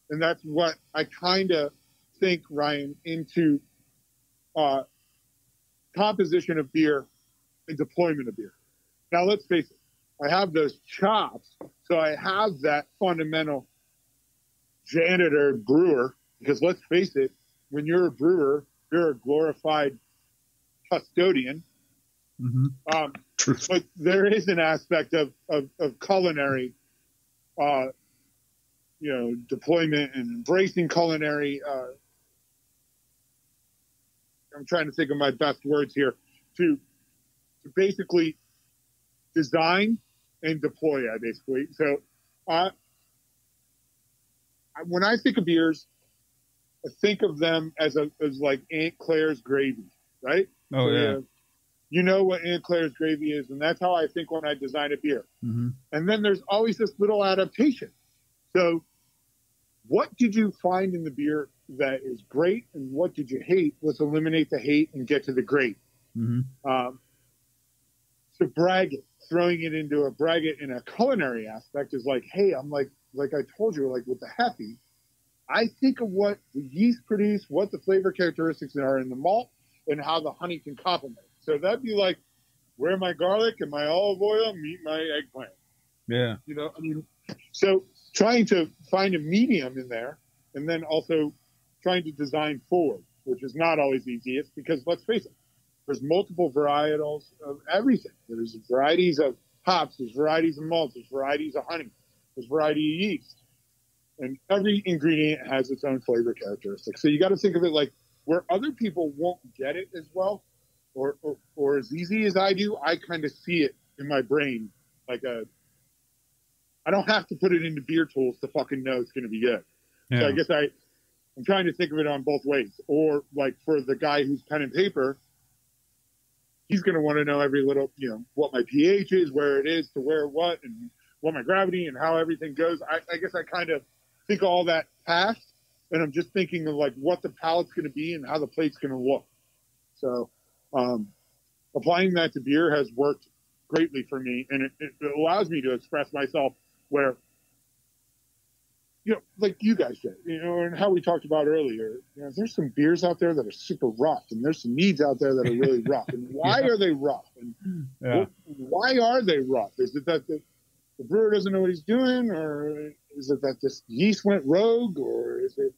And that's what I kind of think, Ryan, into composition of beer and deployment of beer. Now, let's face it. I have those chops, so I have that fundamental janitor brewer, because let's face it, when you're a brewer, you're a glorified custodian. Mm-hmm. But there is an aspect of culinary, deployment and embracing culinary. I'm trying to think of my best words here to basically design and deploy. So when I think of beers, I think of them as like Aunt Claire's gravy, right? Oh, yeah. You know what Aunt Claire's gravy is, and that's how I think when I design a beer. Mm-hmm. And then there's always this little adaptation. So what did you find in the beer that is great, and what did you hate? Let's eliminate the hate and get to the great. Mm-hmm. So braggot, throwing it into a braggot in a culinary aspect is like, hey, I'm like I told you, like with the Hefe, I think of what the yeast produce, what the flavor characteristics are in the malt, and how the honey can complement it. So that'd be like where my garlic and my olive oil meet my eggplant. Yeah. So trying to find a medium in there, and then also trying to design forward, which is not always easy. It's because, let's face it, there's multiple varietals of everything. There's varieties of hops, there's varieties of malts, there's varieties of honey, there's variety of yeast. And every ingredient has its own flavor characteristics. So you got to think of it like where other people won't get it as well or as easy as I do, I kind of see it in my brain. I don't have to put it into beer tools to fucking know it's going to be good. Yeah. So I guess I'm trying to think of it on both ways. Or like for the guy who's pen and paper, he's going to want to know every little, what my pH is, where it is to where what, and what my gravity and how everything goes. I guess I kind of think all that past, and I'm just thinking of like what the palate's going to be and how the plate's going to look. So applying that to beer has worked greatly for me, and it allows me to express myself where, you know, like you guys said, you know, and how we talked about earlier, you know, there's some beers out there that are super rough, and there's some meads out there that are really rough. And why are they rough? And why are they rough? Is it that the brewer doesn't know what he's doing, or is it that this yeast went rogue, or is it?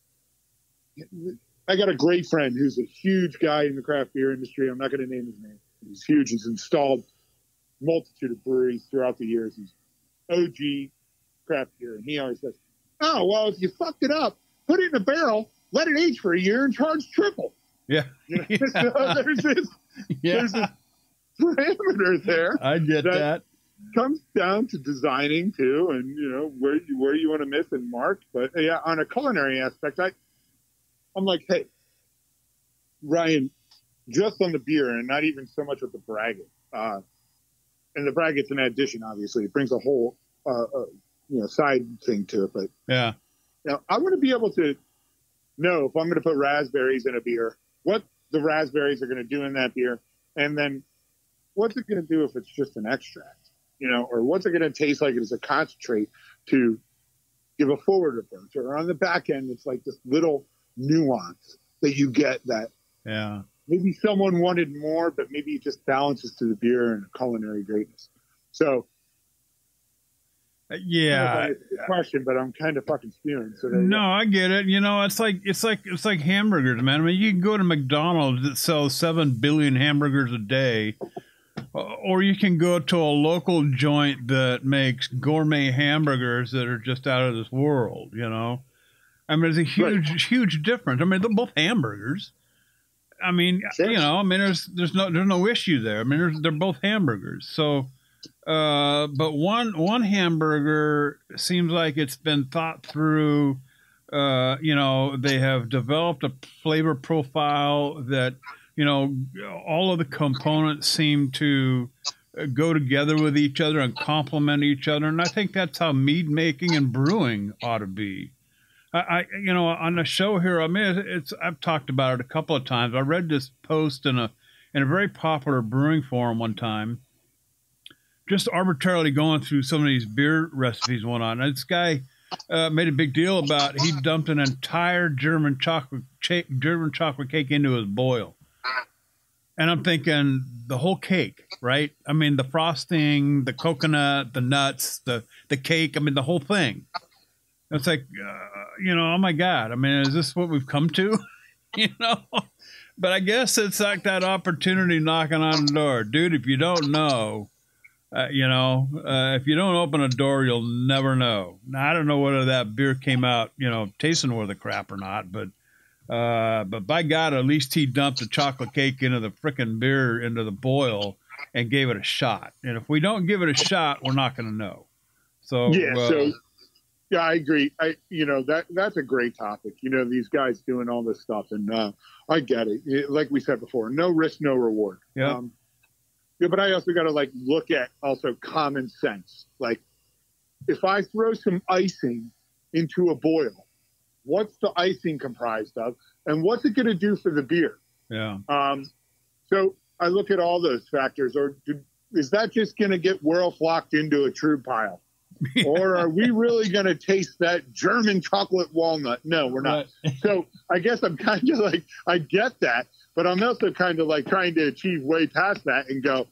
I got a great friend who's a huge guy in the craft beer industry. I'm not going to name his name. He's huge. He's installed a multitude of breweries throughout the years. He's OG craft beer, and he always says, "Oh, well, if you fucked it up, put it in a barrel, let it age for a year, and charge triple." Yeah. You know? So there's this parameter there. I get that. Comes down to designing too, and you know where you want to miss and mark. But yeah, on a culinary aspect, I'm like, hey, Ryan, just on the beer, and not even so much with the braggot. And the braggot's an addition, obviously. It brings a whole side thing to it. But yeah, now I want to be able to know if I'm going to put raspberries in a beer, what the raspberries are going to do in that beer, and then what's it going to do if it's just an extract, you know, or what's it going to taste like as a concentrate to give a forward approach, or on the back end, it's like this little nuance that you get that maybe someone wanted more, but maybe it just balances to the beer and culinary greatness. So. Yeah, question, but I'm kind of fucking spewing. So no, I get it. You know, it's like hamburgers, man. I mean, you can go to McDonald's that sells 7 billion hamburgers a day, or you can go to a local joint that makes gourmet hamburgers that are just out of this world. You know, I mean, there's a huge difference. I mean, they're both hamburgers. I mean, you know, I mean, there's no issue there. I mean, they're both hamburgers. So. But one hamburger seems like it's been thought through. You know, they have developed a flavor profile that, you know, all of the components seem to go together with each other and complement each other. And I think that's how mead making and brewing ought to be. You know, on the show here, I mean, I've talked about it a couple of times. I read this post in a very popular brewing forum one time, just arbitrarily going through some of these beer recipes and whatnot. And this guy made a big deal about he dumped an entire German chocolate cake into his boil. And I'm thinking the whole cake, right? I mean, the frosting, the coconut, the nuts, the cake. I mean, the whole thing. It's like, you know, oh my God. I mean, is this what we've come to? You know? But I guess it's like that opportunity knocking on the door. Dude, if you don't know, you know, if you don't open a door, you'll never know. Now, I don't know whether that beer came out, you know, tasting worth a crap or not, but by God, at least he dumped the chocolate cake into the frickin' beer, into the boil, and gave it a shot. And if we don't give it a shot, we're not going to know. So yeah, I agree. You know, that's a great topic. You know, these guys doing all this stuff, and I get it. Like we said before, no risk, no reward. Yeah. Yeah, but I also got to like look at also common sense. Like, if I throw some icing into a boil, what's the icing comprised of, and what's it going to do for the beer? Yeah. So I look at all those factors. Or is that just going to get whirl-flocked into a true pile, or are we really going to taste that German chocolate walnut? No, we're not. Right. So I guess I'm kind of like, I get that. But I'm also kind of like trying to achieve way past that and go,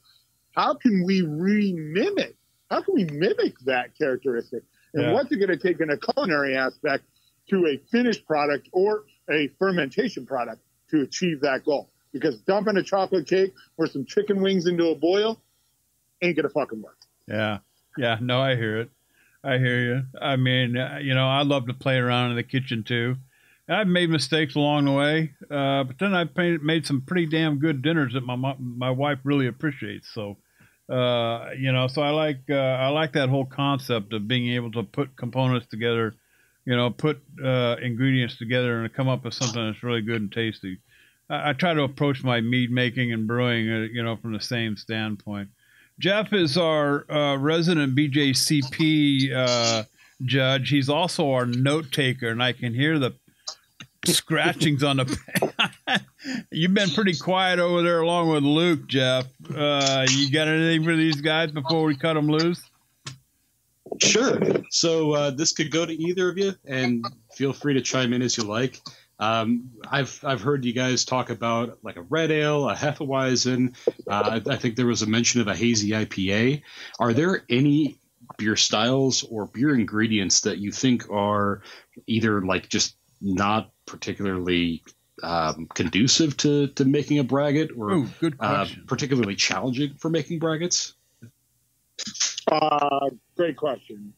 how can we mimic? How can we mimic that characteristic? And what's it going to take in a culinary aspect to a finished product or a fermentation product to achieve that goal? Because dumping a chocolate cake or some chicken wings into a boil ain't going to fucking work. Yeah. Yeah. No, I hear it. I hear you. I mean, you know, I love to play around in the kitchen too. I've made mistakes along the way, but then I've made some pretty damn good dinners that my wife really appreciates. So, you know, so I like that whole concept of being able to put components together, you know, put ingredients together and come up with something that's really good and tasty. I try to approach my mead making and brewing, you know, from the same standpoint. Jeff is our resident BJCP judge. He's also our note taker, and I can hear the scratchings on the You've been pretty quiet over there along with Luke, Jeff. You got anything for these guys before we cut them loose? Sure. So this could go to either of you, and feel free to chime in as you like. I've heard you guys talk about like a red ale, a Hefeweizen. I think there was a mention of a hazy IPA. Are there any beer styles or beer ingredients that you think are either like just not particularly conducive to making a braggot, or good question. particularly challenging for making braggots? Great question.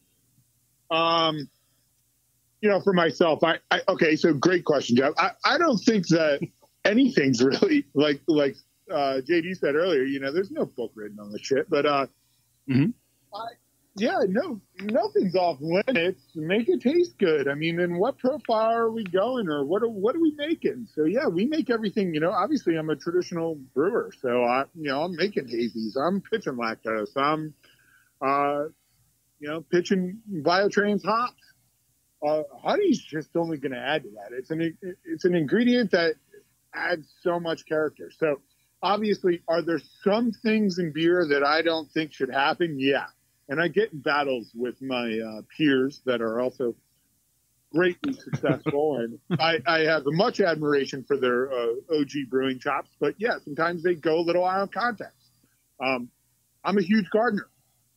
For myself, okay, so great question, Jeff. I don't think that anything's really like JD said earlier, there's no book written on this shit, but nothing's off limits. Make it taste good. I mean, and what profile are we going, or what are we making? So yeah, we make everything. Obviously I'm a traditional brewer, so I'm making hazies. I'm pitching lactose. I'm pitching Biotrains hops. Honey's just only going to add to that. It's an ingredient that adds so much character. So obviously, are there some things in beer that I don't think should happen? Yeah. And I get in battles with my peers that are also greatly successful. And I have much admiration for their OG brewing chops. But yeah, sometimes they go a little out of context. I'm a huge gardener.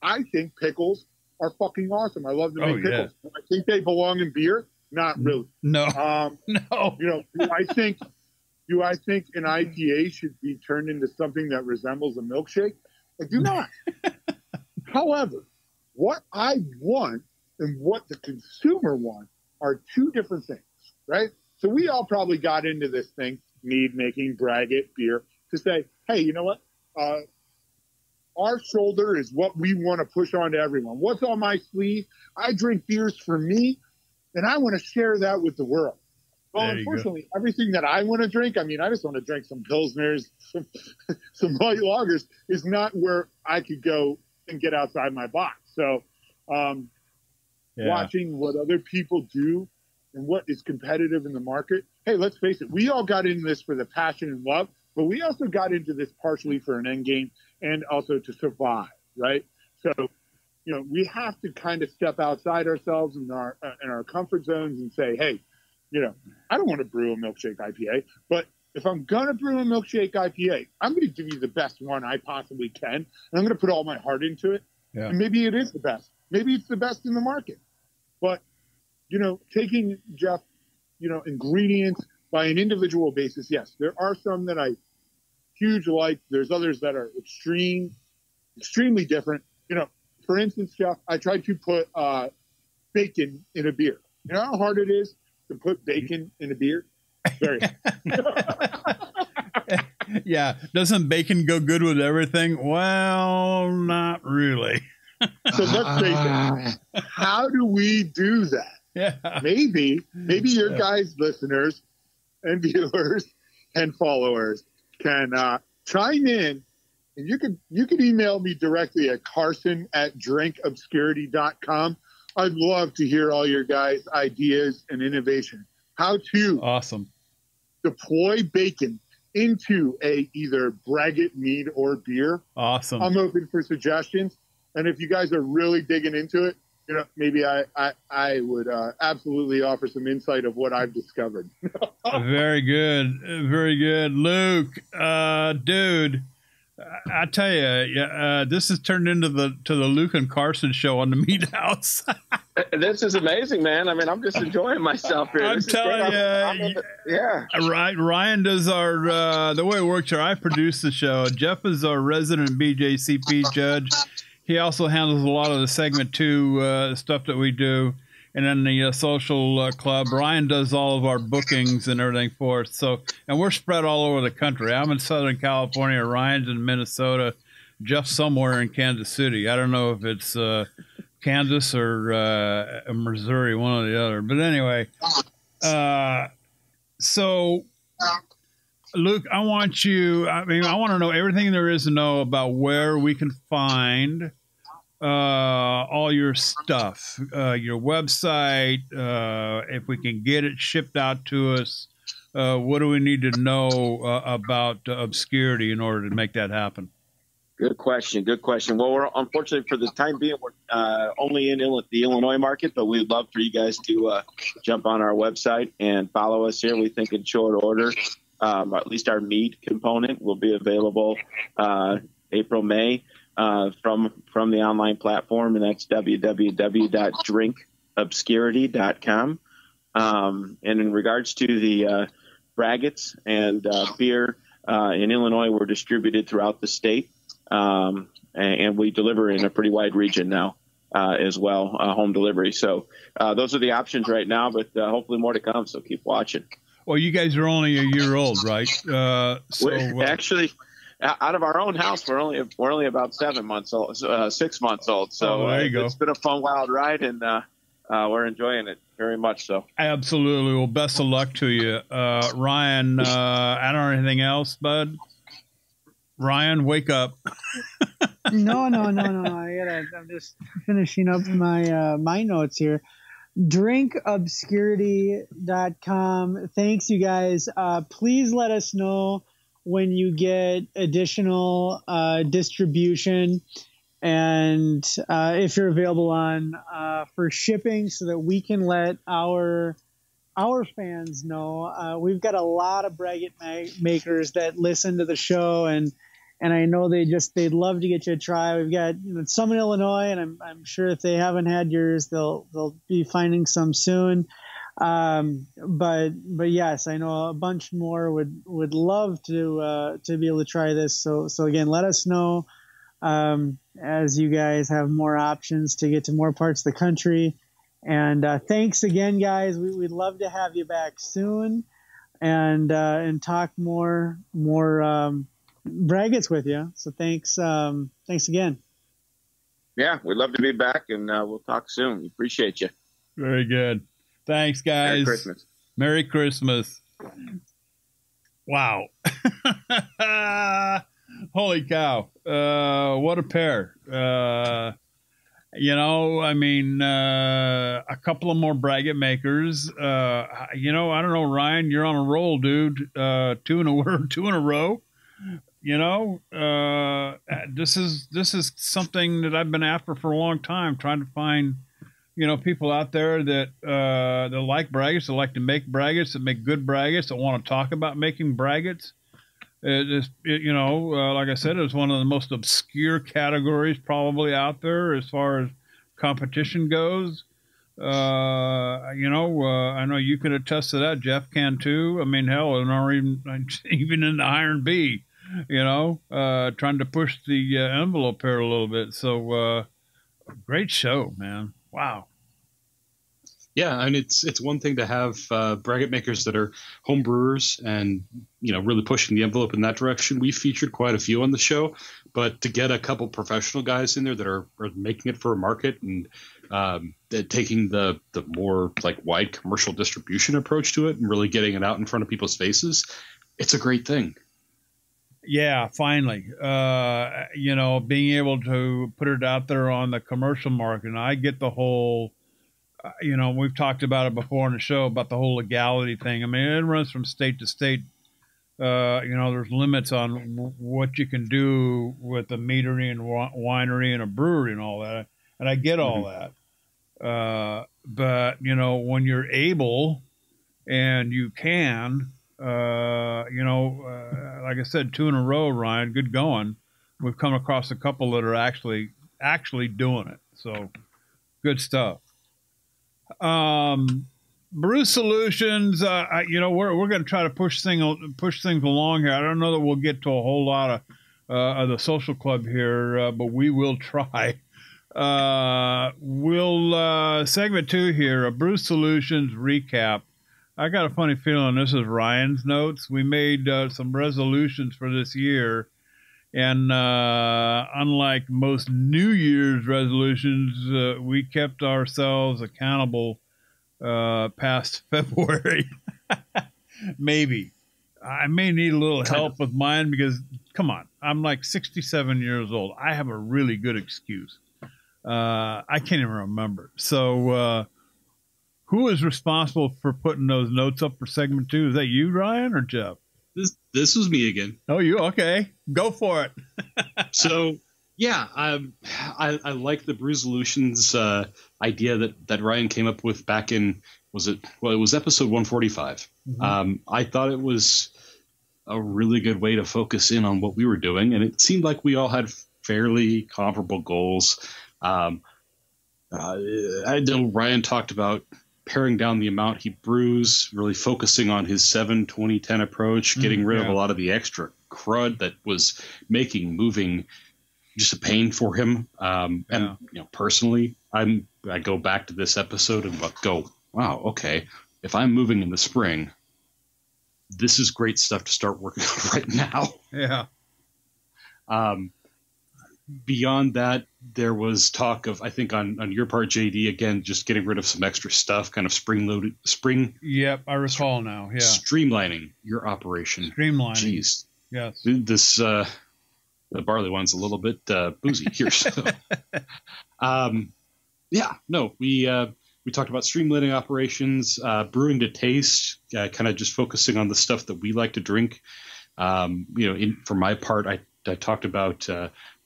I think pickles are fucking awesome. I love to make pickles. Yeah. I think they belong in beer. Not really. No. No. Do I think an IPA should be turned into something that resembles a milkshake? I do not. However, what I want and what the consumer wants are two different things, right? So we all probably got into this thing, Mead making braggot beer, to say, hey, you know what? Our shoulder is what we want to push on to everyone. What's on my sleeve? I drink beers for me, and I want to share that with the world. Well, unfortunately, everything that I want to drink, I just want to drink some Pilsners, some light lagers, is not where I could go and get outside my box. So watching what other people do and what is competitive in the market. Hey, let's face it. We all got into this for the passion and love, but we also got into this partially for an end game and also to survive, right? So, we have to kind of step outside ourselves and our comfort zones and say, hey, I don't want to brew a milkshake IPA, but if I'm going to brew a milkshake IPA, I'm going to give you the best one I possibly can, and I'm going to put all my heart into it. Yeah. And maybe it is the best. Maybe it's the best in the market. But, taking, Jeff, ingredients by an individual basis, yes, there are some that I huge like. There's others that are extremely different. For instance, Jeff, I tried to put bacon in a beer. You know how hard it is to put bacon in a beer? Very Yeah. Doesn't bacon go good with everything? Well, not really. So let's face it. How do we do that? Yeah. Maybe your guys, listeners and viewers and followers can chime in, and you could email me directly at carson@drinkobscurity.com. I'd love to hear all your guys' ideas and innovation. How to deploy bacon into either braggot, mead, or beer. Awesome. I'm open for suggestions. And if you guys are really digging into it, maybe I would absolutely offer some insight of what I've discovered. Very good. Very good. Luke, dude, I tell you, this has turned into the Luke and Carson show on the Mead House. This is amazing, man. I'm just enjoying myself here. I'm telling you. Yeah. Ryan does our, the way it works here, I produce the show. Jeff is our resident BJCP judge. He also handles a lot of the segment 2 stuff that we do. And then the social club, Ryan does all of our bookings and everything for us. So, and we're spread all over the country. I'm in Southern California. Ryan's in Minnesota, Jeff's somewhere in Kansas City. I don't know if it's Kansas or Missouri, one or the other. But anyway, so Luke, I want to know everything there is to know about where we can find all your stuff, your website, if we can get it shipped out to us. What do we need to know about Obscurity in order to make that happen? Good question. Good question. Well, we're unfortunately for the time being, we're only in the Illinois market, but we'd love for you guys to jump on our website and follow us here. We think in short order, at least our Mead component will be available April, May from the online platform, and that's www.drinkobscurity.com. And in regards to the braggots and beer in Illinois, we're distributed throughout the state. And we deliver in a pretty wide region now as well, home delivery. So those are the options right now, but hopefully more to come. So keep watching. Well, you guys are only a year old, right? Actually, out of our own house, we're only about 7 months old, 6 months old. So there you go. It's been a fun, wild ride, and we're enjoying it very much. So absolutely. Well, best of luck to you, Ryan. I don't know anything else, bud. Ryan, wake up. No. I'm just finishing up my notes here. drinkobscurity.com. Thanks, you guys. Please let us know when you get additional distribution, and if you're available on for shipping, so that we can let our fans know. We've got a lot of braggot makers that listen to the show, and I know they'd love to get you a try. We've got some in Illinois, and I'm sure if they haven't had yours, they'll be finding some soon. But yes, I know a bunch more would love to be able to try this. So again, let us know as you guys have more options to get to more parts of the country. And thanks again, guys. We'd love to have you back soon and talk more braggots with you. So thanks again. Yeah, we'd love to be back, and we'll talk soon. We appreciate you. Very good. Thanks, guys. Merry Christmas. Merry Christmas. Wow. Holy cow. What a pair. A couple of more braggot makers. I don't know, Ryan, you're on a roll, dude. Two in a row. This is something that I've been after for a long time, trying to find, people out there that like braggots, that like to make braggots, that make good braggots, that want to talk about making braggots. Like I said, it's one of the most obscure categories probably out there as far as competition goes. I know you can attest to that. Jeff can too. I mean, hell, even in the Iron B, trying to push the envelope here a little bit. So great show, man. Wow. Yeah, and it's one thing to have braggot makers that are home brewers and really pushing the envelope in that direction. We featured quite a few on the show, but to get a couple professional guys in there that are making it for a market and taking the more like wide commercial distribution approach to it and really getting it out in front of people's faces, it's a great thing. Yeah, finally, being able to put it out there on the commercial market. And I get the whole. We've talked about it before on the show about the whole legality thing. I mean, it runs from state to state. There's limits on what you can do with a meadery and winery and a brewery and all that. And I get all that. But, when you're able and you can, like I said, 2 in a row, Ryan, good going. We've come across a couple that are actually doing it. So good stuff. Brewsolutions, we're going to try to push things along here. I don't know that we'll get to a whole lot of the social club here, but we will try. We'll segment 2 here, a Brewsolutions recap. I got a funny feeling this is Ryan's notes. We made some resolutions for this year. And unlike most New Year's resolutions, we kept ourselves accountable past February. Maybe. I may need a little help with mine because, come on, I'm like 67 years old. I have a really good excuse. I can't even remember. So who is responsible for putting those notes up for segment 2? Is that you, Ryan, or Jeff? This was me again. Oh, you okay? Go for it. So yeah, I like the Brewsolutions idea that Ryan came up with back in it was episode 145. Mm-hmm. I thought it was a really good way to focus in on what we were doing, and it seemed like we all had fairly comparable goals. I know Ryan talked about paring down the amount he brews, really focusing on his 7-20-10 approach, getting rid of a lot of the extra crud that was making moving just a pain for him. And personally, I go back to this episode and go, wow, okay, if I'm moving in the spring, this is great stuff to start working on right now. Yeah. Beyond that, there was talk of, I think on your part, JD, again, just getting rid of some extra stuff, kind of spring. Yep, I recall now. Yeah. Streamlining your operation. Streamlining. Jeez. Yes. This, the barley one's a little bit boozy here. So. We talked about streamlining operations, brewing to taste, kind of just focusing on the stuff that we like to drink. For my part, I talked about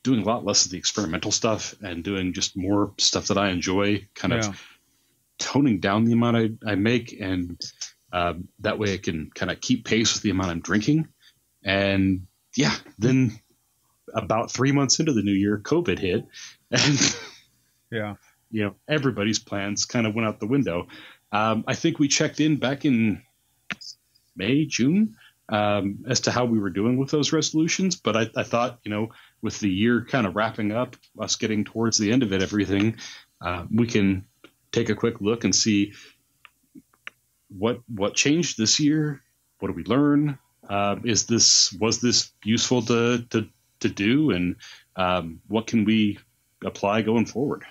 doing a lot less of the experimental stuff and doing just more stuff that I enjoy, kind of toning down the amount I make. And that way I can kind of keep pace with the amount I'm drinking. And then about 3 months into the new year, COVID hit. And, everybody's plans kind of went out the window. I think we checked in back in May, June, as to how we were doing with those resolutions. But I thought, with the year kind of wrapping up, us getting towards the end of everything, we can take a quick look and see what changed this year. What did we learn? Was this useful to do? And what can we apply going forward?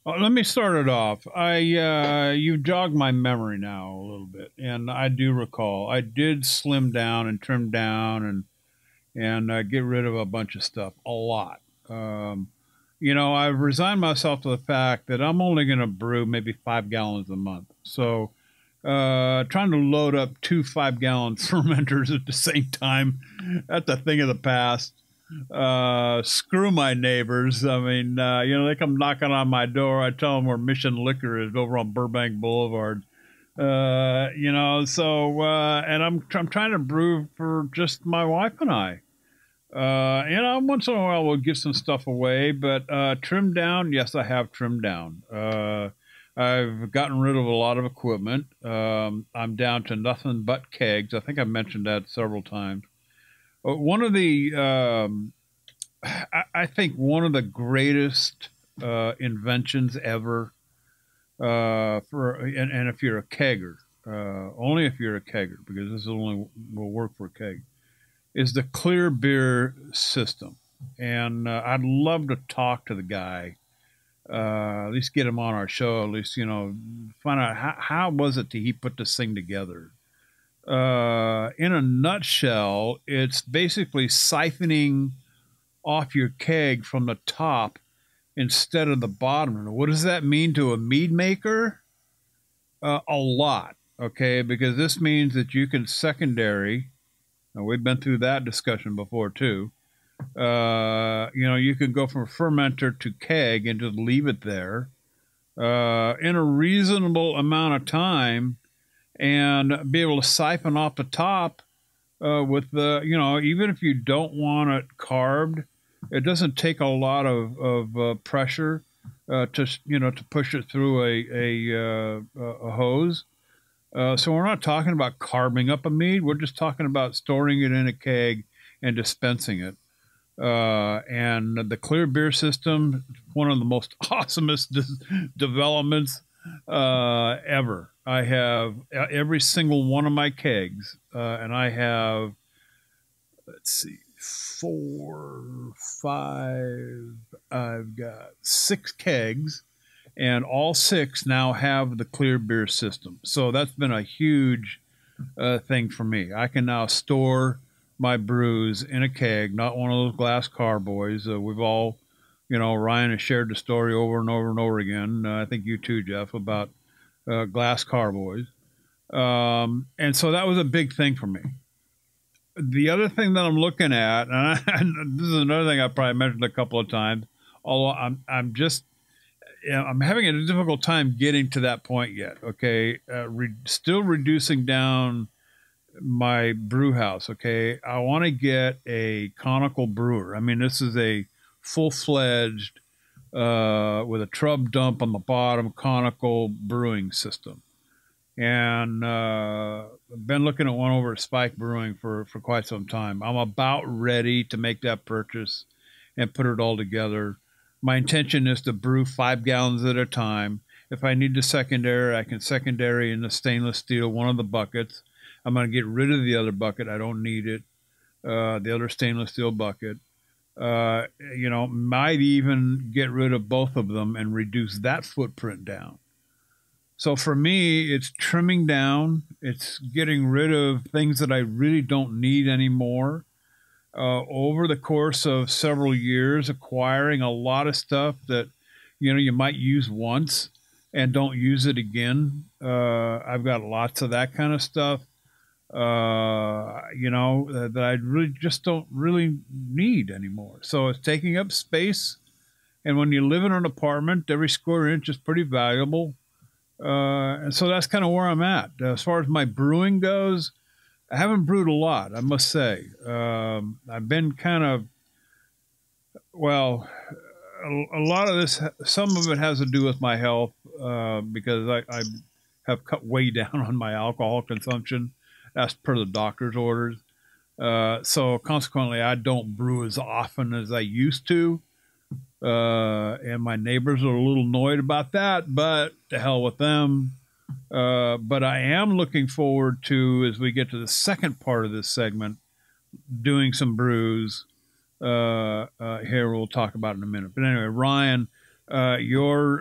Let me start it off. You jogged my memory now a little bit, and I do recall I did slim down and trim down and get rid of a bunch of stuff, a lot. I've resigned myself to the fact that I'm only going to brew maybe 5 gallons a month. So trying to load up 2 5-gallon fermenters at the same time, that's a thing of the past. Screw my neighbors. I mean, they come knocking on my door. I tell them where Mission Liquor is over on Burbank Boulevard. And I'm trying to brew for just my wife and I. Once in a while we'll give some stuff away, but trim down. Yes, I have trimmed down. I've gotten rid of a lot of equipment. I'm down to nothing but kegs. I think I've mentioned that several times. One of the, I think one of the greatest inventions ever and if you're a kegger, only if you're a kegger, because this only will work for a keg, is the clear beer system. And I'd love to talk to the guy, at least get him on our show, at least, find out how was it that he put this thing together. In a nutshell, it's basically siphoning off your keg from the top instead of the bottom. And what does that mean to a mead maker? A lot, okay? Because this means that you can secondary, and we've been through that discussion before too. You can go from fermenter to keg and just leave it there in a reasonable amount of time, and be able to siphon off the top with the, even if you don't want it carved, it doesn't take a lot of pressure to push it through a hose. So we're not talking about carving up a mead. We're just talking about storing it in a keg and dispensing it. And the clear beer system, one of the most awesomest developments ever. I have every single one of my kegs, and I have, 4, 5, I've got 6 kegs, and all 6 now have the clear beer system. So that's been a huge thing for me. I can now store my brews in a keg, not one of those glass carboys. We've all, Ryan has shared the story over and over and over again. I think you too, Jeff, about glass carboys. And so that was a big thing for me. the other thing that I'm looking at, and this is another thing I probably mentioned a couple of times, although I'm just, I'm having a difficult time getting to that point yet. Okay, still reducing down my brew house. Okay, I want to get a conical brewer. I mean, this is a full-fledged with a trub dump on the bottom conical brewing system. And I've been looking at one over at Spike Brewing for quite some time. I'm about ready to make that purchase and put it all together. My intention is to brew 5 gallons at a time. If I need to secondary, I can secondary in the stainless steel, one of the buckets. I'm going to get rid of the other bucket. I don't need it, the other stainless steel bucket. Might even get rid of both of them and reduce that footprint down. So for me, it's trimming down. It's getting rid of things that I really don't need anymore. Over the course of several years, acquiring a lot of stuff that, you might use once and don't use it again. I've got lots of that kind of stuff, that I really just don't really need anymore. So it's taking up space. And when you live in an apartment, every square inch is pretty valuable. And so that's kind of where I'm at. As far as my brewing goes, I haven't brewed a lot, I must say. I've been kind of, a lot of this, some of it has to do with my health, because I have cut way down on my alcohol consumption. That's per the doctor's orders. So consequently, I don't brew as often as I used to. And my neighbors are a little annoyed about that, but to hell with them. But I am looking forward to, as we get to the second part of this segment, doing some brews. Here we'll talk about in a minute. But anyway, Ryan, your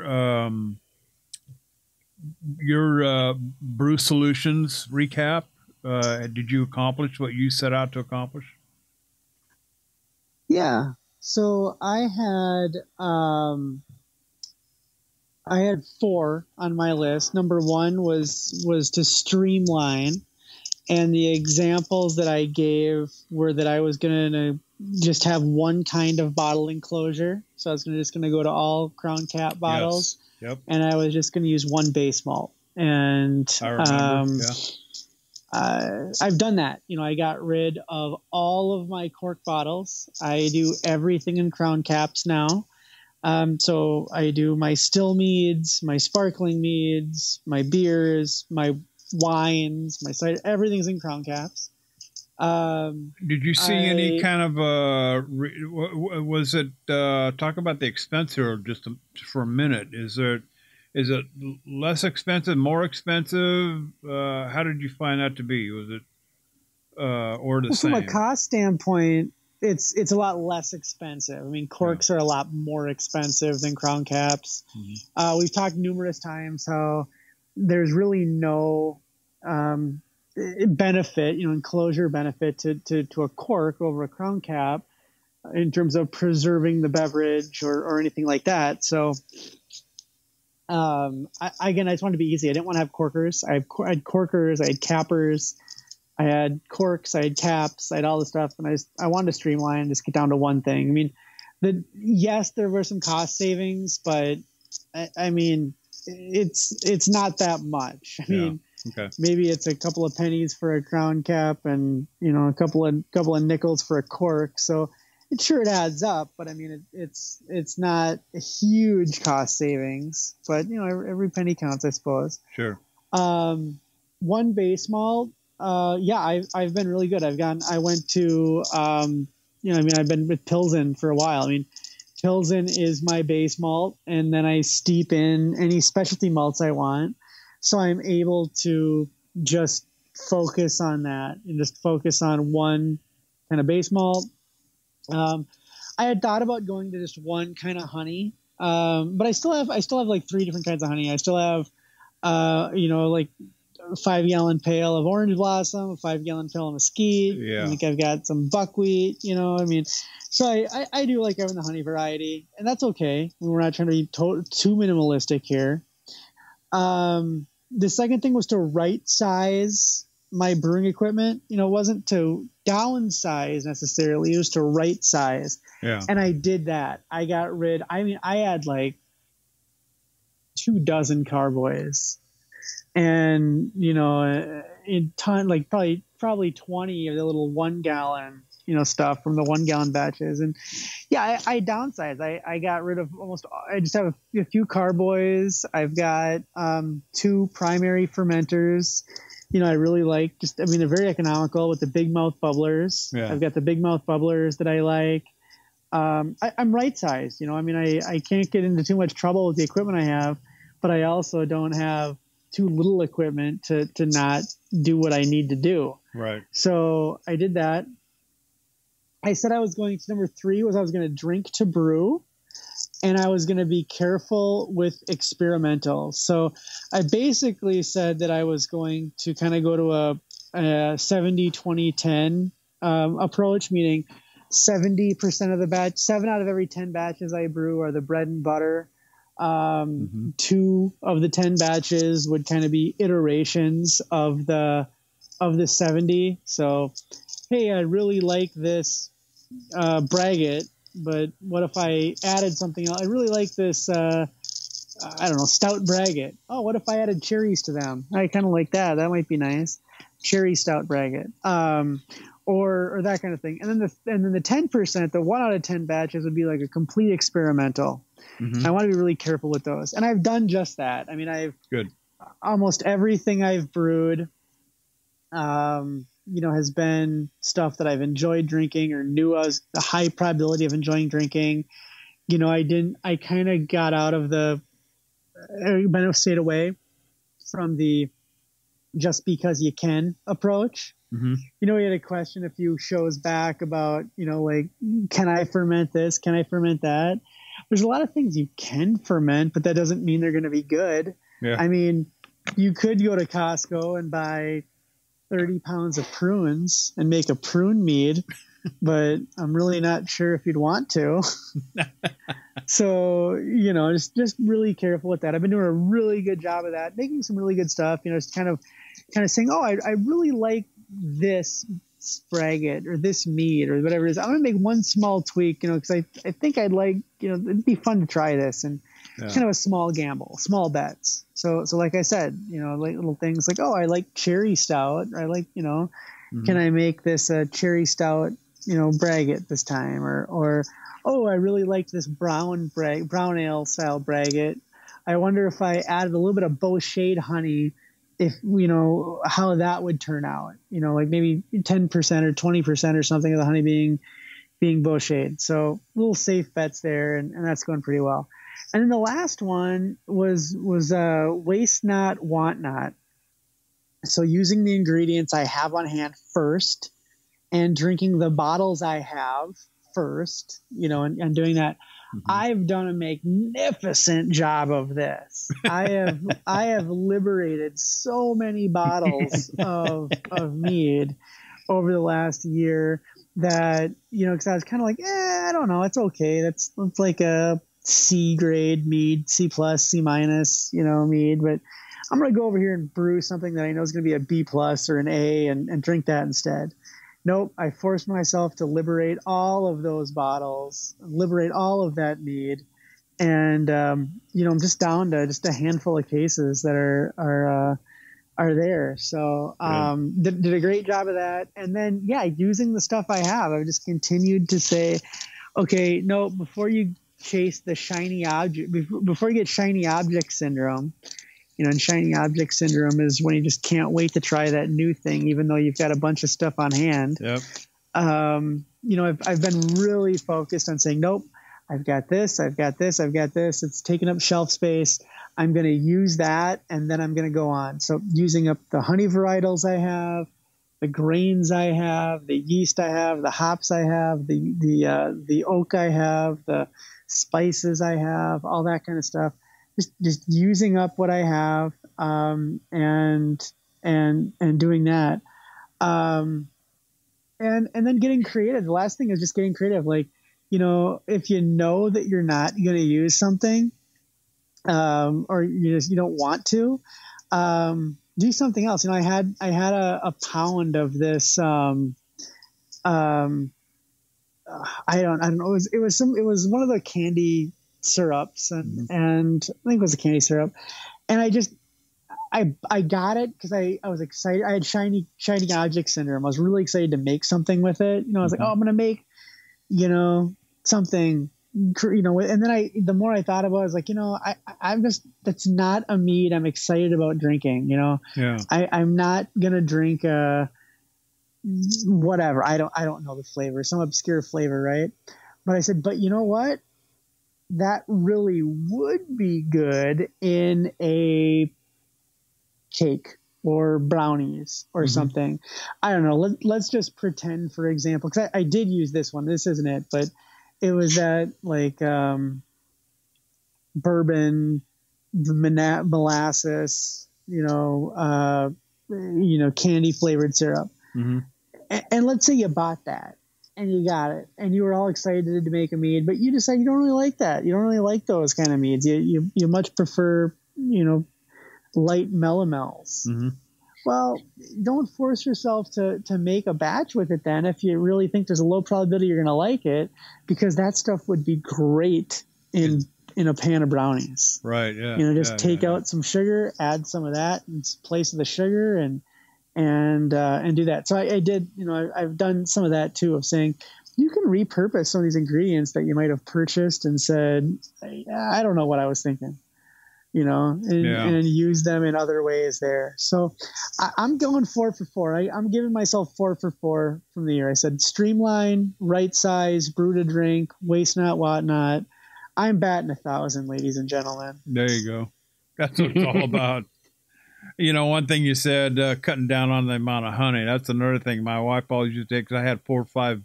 Brewsolutions recap. Did you accomplish what you set out to accomplish? Yeah. So I had 4 on my list. Number 1 was to streamline, and the examples that I gave were that I was going to just have one kind of bottle enclosure. So I was just going to go to all Crown Cap bottles. Yes. Yep. And I was just going to use one base malt. And I remember. I've done that. I got rid of all of my cork bottles. I do everything in Crown Caps now. So I do my still meads, my sparkling meads, my beers, my wines, my cider, everything's in Crown Caps. Did you see any kind of, was it, talk about the expense here just for a minute. Is it less expensive, more expensive? How did you find that to be? Was it or the same? From a cost standpoint, it's a lot less expensive. I mean, corks are a lot more expensive than Crown Caps. Mm-hmm. We've talked numerous times how there's really no benefit, enclosure benefit to a cork over a Crown Cap in terms of preserving the beverage or anything like that. So. I just wanted to be easy. I didn't want to have corkers. I had corkers, I had cappers, I had corks, I had caps, I had all the stuff, and I wanted to streamline, just get down to one thing. I mean, yes, there were some cost savings, but I mean, it's not that much. I mean, maybe it's a couple of pennies for a Crown Cap, and a couple of nickels for a cork. So. It adds up, but I mean, it's not a huge cost savings, but every penny counts, I suppose. Sure. One base malt, I've been really good. I went to, I've been with Pilsen for a while. I mean, Pilsen is my base malt, and then I steep in any specialty malts I want. So I'm able to just focus on that and just focus on one kind of base malt. I had thought about going to just one kind of honey, but I still have like 3 different kinds of honey. I still have, like a 5-gallon pail of orange blossom, a 5-gallon pail of mesquite. Yeah. I think I've got some buckwheat. So I do like having the honey variety, and that's okay. We're not trying to be too minimalistic here. The second thing was to right size my brewing equipment, wasn't to downsize necessarily, it was to right size. Yeah. And I did that. I had like 24 carboys, and in ton, like probably 20 of the little 1 gallon stuff from the 1 gallon batches. And yeah, I downsized. I got rid of I just have a few carboys. I've got 2 primary fermenters. I really like they're very economical with the big mouth bubblers. Yeah. I've got the big mouth bubblers that I like. I'm right sized, I can't get into too much trouble with the equipment I have, but I also don't have too little equipment to not do what I need to do. Right. So I did that. I said I was going to number 3 was I was going to drink to brew, and I was going to be careful with experimental. So I basically said that I was going to kind of go to a 70, 20, 10 approach, meaning 70% of the batch, 7 out of every 10 batches I brew are the bread and butter. 2 of the 10 batches would kind of be iterations of the 70. So, hey, I really like this braggot, but what if I added something else? I really like this, stout braggot. Oh, what if I added cherries to them? I kind of like that. That might be nice. Cherry stout braggot. Or that kind of thing. And then the 10%, the 1 out of 10 batches would be like a complete experimental. I want to be really careful with those. And I've done just that. I mean, Good. Almost everything I've brewed, has been stuff that I've enjoyed drinking or knew I was a high probability of enjoying drinking. I kind of got out of stayed away from the just because you can approach. We had a question a few shows back about, like, can I ferment this? Can I ferment that? There's a lot of things you can ferment, but that doesn't mean they're going to be good. Yeah. I mean, you could go to Costco and buy 30 pounds of prunes and make a prune mead, but I'm really not sure if you'd want to. So, just really careful with that. I've been doing a really good job of that, making some really good stuff, just kind of saying, oh, I really like this braggot or this mead or whatever it is. I'm going to make one small tweak, because I think I'd like, it'd be fun to try this, and kind of a small gamble, small bets. So like I said, like little things like, oh, I like cherry stout. I like, can I make this a cherry stout, braggot this time? Or, oh, I really like this brown ale style braggot. I wonder if I added a little bit of Boucher honey, if how that would turn out, like maybe 10% or 20% or something of the honey being Boucher. So little safe bets there, and that's going pretty well. And then the last one was waste not, want not. So using the ingredients I have on hand first, and drinking the bottles I have first, and doing that. I've done a magnificent job of this. I have liberated so many bottles of mead over the last year that, because I was kind of like, I don't know, it's okay. That's like a C grade mead, C plus, C minus, mead. But I'm going to go over here and brew something that I know is going to be a B plus or an A and drink that instead. Nope, I forced myself to liberate all of those bottles, liberate all of that mead, and I'm just down to just a handful of cases that are there. So did a great job of that, and then using the stuff I have, I've just continued to say, okay, no, before you chase the shiny object, before you get shiny object syndrome. And shiny object syndrome is when you just can't wait to try that new thing, even though you've got a bunch of stuff on hand. Yep. I've been really focused on saying, nope, I've got this. It's taking up shelf space. I'm going to use that, and then I'm going to go on. So using up the honey varietals I have, the grains I have, the yeast I have, the hops I have, the oak I have, the spices I have, all that kind of stuff. Just using up what I have, and doing that, and then getting creative. The last thing is just getting creative. Like, if you know that you're not going to use something, or you don't want to, do something else. I had a pound of this. I don't know. It was one of the candy syrups, and I think it was a candy syrup, and I got it because I was excited. I had shiny object syndrome. I was really excited to make something with it. I was like, oh, I'm gonna make, something, and then the more I thought about it, I was like, I'm just, that's not a mead I'm excited about drinking. I'm not gonna drink whatever. I don't know the flavor, some obscure flavor, right? But I said, but you know what? That really would be good in a cake or brownies or something. I don't know. Let's just pretend, for example, because I did use this one. This isn't it, but it was that bourbon, molasses, candy flavored syrup. And let's say you bought that and you got it and you were all excited to make a mead, but you decide you don't really like that. You don't really like those kind of meads. You much prefer, light melomels. Well, don't force yourself to make a batch with it then if you really think there's a low probability you're going to like it, because that stuff would be great in a pan of brownies. Right, yeah. Just take out some sugar, add some of that in place of the sugar and do that. So I did, I've done some of that too, of saying you can repurpose some of these ingredients that you might have purchased and said, I don't know what I was thinking, and use them in other ways there. So I'm going 4 for 4. I'm giving myself 4 for 4 from the year. I said, streamline, right size, brew to drink, waste not, want not. I'm batting 1,000, ladies and gentlemen. There you go. That's what it's all about. One thing you said, cutting down on the amount of honey. That's another thing my wife always used to take, because I had 4 or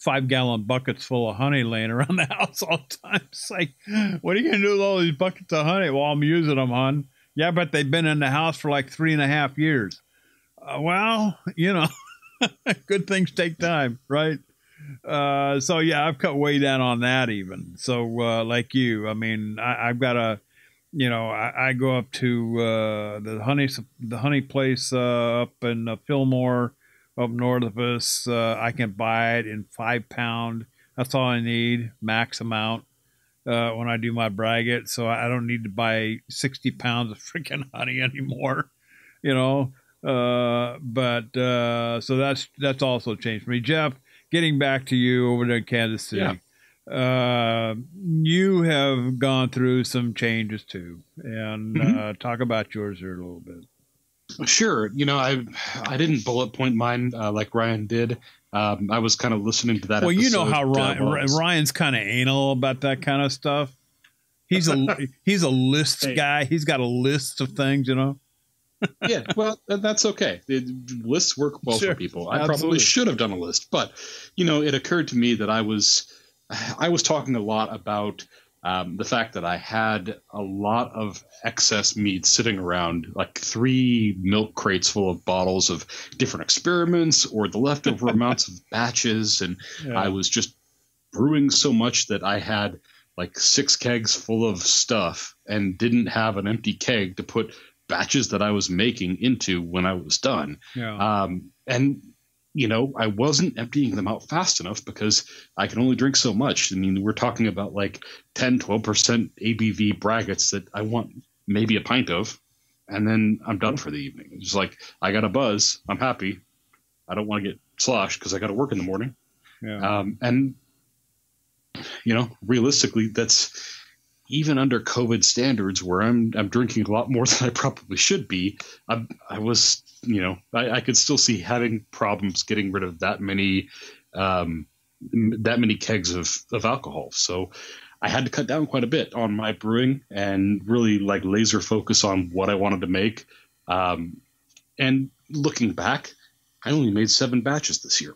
5-gallon buckets full of honey laying around the house all the time. It's like, what are you going to do with all these buckets of honey? Well, I'm using them, hon. Yeah, but they've been in the house for like 3.5 years. Good things take time, right? So, yeah, I've cut way down on that even. So, like you, I mean, I've got a, I go up to the honey place up in Fillmore, up north of us. I can buy it in 5-pound. That's all I need, max amount, when I do my braggot. So I don't need to buy 60 pounds of freaking honey anymore, so that's also changed for me. Jeff, getting back to you over there in Kansas City. Yeah. You have gone through some changes too, and talk about yours here a little bit. Sure. I didn't bullet point mine like Ryan did. I was kind of listening to that. Well, episode, how Ryan's kind of anal about that kind of stuff. He's a list guy. He's got a list of things, Yeah, well, that's okay. Lists work well for people. I probably should have done a list, but it occurred to me that I was talking a lot about the fact that I had a lot of excess mead sitting around, like 3 milk crates full of bottles of different experiments or the leftover amounts of batches. And I was just brewing so much that I had like 6 kegs full of stuff and didn't have an empty keg to put batches that I was making into when I was done. Yeah. I wasn't emptying them out fast enough because I can only drink so much. I mean, we're talking about like 10, 12% ABV braggots that I want maybe a pint of, and then I'm done for the evening. It's just like, I got a buzz. I'm happy. I don't want to get sloshed because I got to work in the morning. Yeah. Realistically, that's even under COVID standards where I'm drinking a lot more than I probably should be. I was, I could still see having problems getting rid of that many kegs of alcohol. So I had to cut down quite a bit on my brewing and really like laser focus on what I wanted to make. And looking back, I only made 7 batches this year.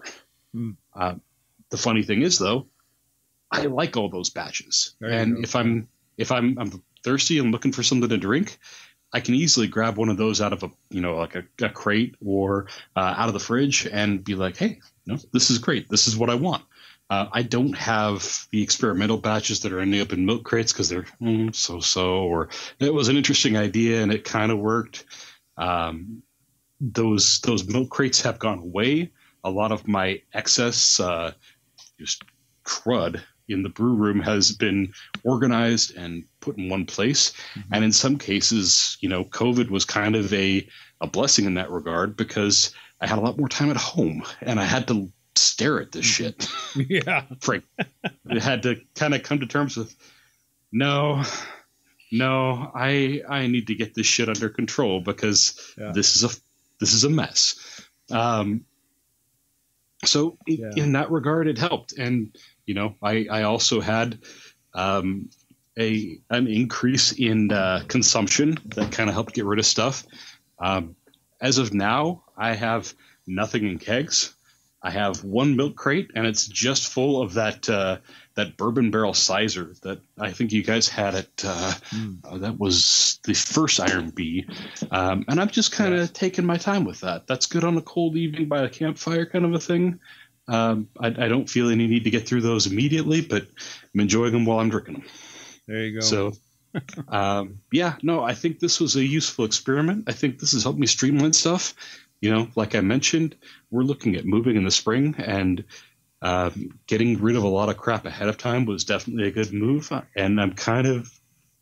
The funny thing is, though, I like all those batches. And if I'm thirsty and looking for something to drink, I can easily grab one of those out of a crate or out of the fridge and be like, hey, this is great. This is what I want. I don't have the experimental batches that are ending up in milk crates because they're so-so, or it was an interesting idea and it kind of worked. those milk crates have gone away. A lot of my excess just crud in the brew room has been organized and put in one place. Mm-hmm. And in some cases, COVID was kind of a blessing in that regard, because I had a lot more time at home and I had to stare at this shit. Yeah. Frank, I had to kind of come to terms with, no, I need to get this shit under control, because this is a mess. So in that regard, it helped. And, I also had an increase in consumption that kind of helped get rid of stuff. As of now, I have nothing in kegs. I have one milk crate, and it's just full of that bourbon barrel sizer that I think you guys had at that was the first Iron Bee. And I've just kind of taken my time with that. That's good on a cold evening by a campfire kind of a thing. I don't feel any need to get through those immediately, but I'm enjoying them while I'm drinking them. There you go. So, I think this was a useful experiment. I think this has helped me streamline stuff. Like I mentioned, we're looking at moving in the spring, and getting rid of a lot of crap ahead of time was definitely a good move. And I'm kind of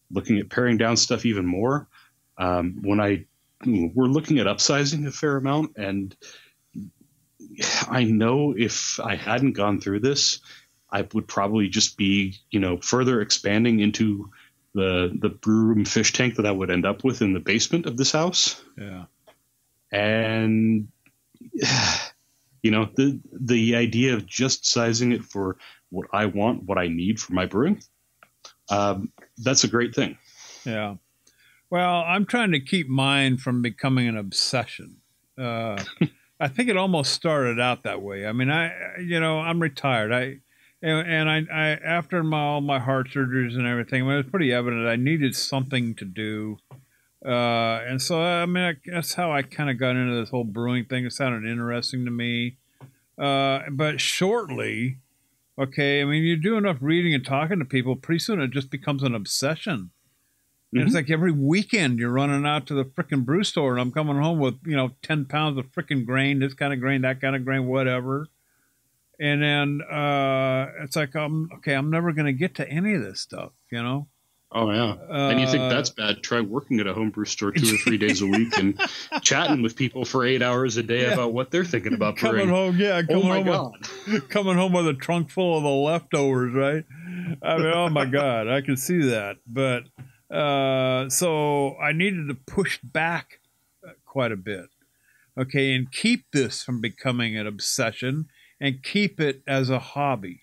looking at paring down stuff even more. We're looking at upsizing a fair amount, and I know if I hadn't gone through this, I would probably just be, further expanding into the brew room fish tank that I would end up with in the basement of this house. Yeah. And, the idea of just sizing it for what I want, what I need for my brewing, that's a great thing. Yeah. Well, I'm trying to keep mine from becoming an obsession. I think it almost started out that way. I mean, I'm retired. I after all my heart surgeries and everything, it was pretty evident I needed something to do. And so, that's how I kind of got into this whole brewing thing. It sounded interesting to me. But shortly, you do enough reading and talking to people, pretty soon it just becomes an obsession. And it's like every weekend you're running out to the frickin' brew store, and I'm coming home with, 10 pounds of frickin' grain, this kind of grain, that kind of grain, whatever. And then it's like, I'm never going to get to any of this stuff, Oh, yeah. And you think that's bad? Try working at a homebrew store 2 or 3 days a week and chatting with people for 8 hours a day about what they're thinking about brewing. Coming home with a trunk full of the leftovers, right? Oh, my God, I can see that. But so I needed to push back quite a bit, and keep this from becoming an obsession and keep it as a hobby.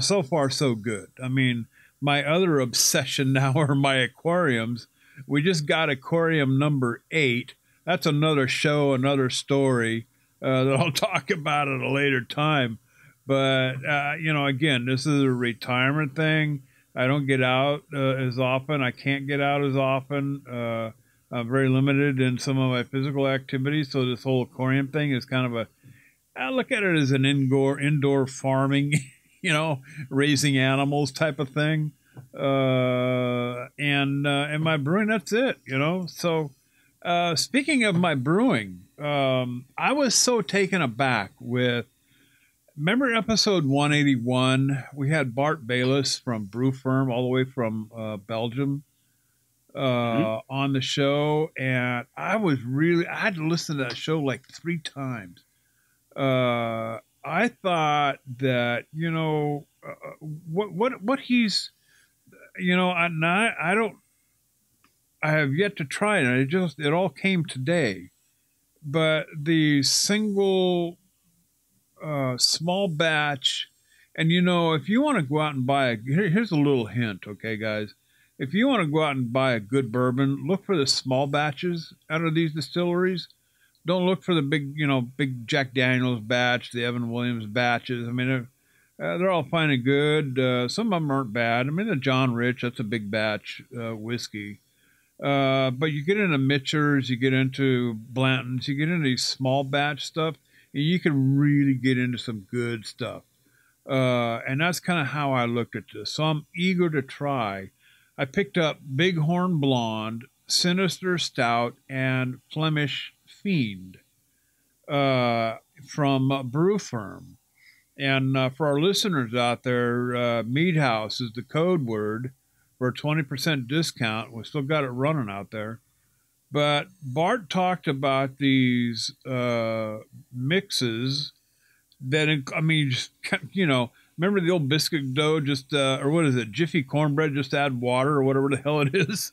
So far, so good. My other obsession now are my aquariums. We just got aquarium number 8. That's another show, another story that I'll talk about at a later time. But, again, this is a retirement thing. I don't get out as often. I can't get out as often. I'm very limited in some of my physical activities. So this whole aquarium thing is kind of I look at it as an indoor farming, raising animals type of thing. And my brewing, that's it, So speaking of my brewing, I was so taken aback with, remember episode 181? We had Bart Bayless from Brewferm, all the way from Belgium, on the show. And I had to listen to that show like 3 times. I thought that, what he's, I have yet to try it. It all came today. But the single small batch, and if you want to go out and buy here's a little hint, okay, guys. If you want to go out and buy a good bourbon, look for the small batches out of these distilleries. Don't look for the big Jack Daniels batch, the Evan Williams batches. They're all fine and good. Some of them aren't bad. The John Rich, that's a big batch whiskey. But you get into Mitchers, you get into Blantons, you get into these small batch stuff, and you can really get into some good stuff. And that's kind of how I looked at this. So I'm eager to try. I picked up Bighorn Blonde Sinister Stout, and Flemish Fiend from Brewferm. And for our listeners out there, Mead House is the code word for a 20% discount. We still got it running out there. But Bart talked about these mixes that, I mean, just, you know, remember the old biscuit dough, just, or what is it, Jiffy cornbread, just add water or whatever the hell it is?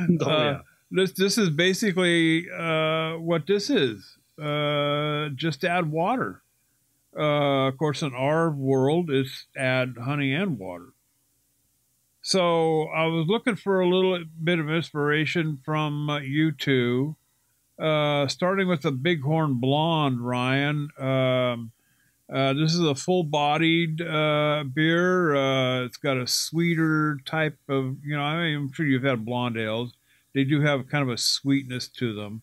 Yeah. This is basically what this is. Just add water. Of course, in our world, it's add honey and water. So I was looking for a little bit of inspiration from you two, starting with the Bighorn Blonde, Ryan. This is a full-bodied beer. It's got a sweeter type of, you know, I'm sure you've had blonde ales. They do have kind of a sweetness to them.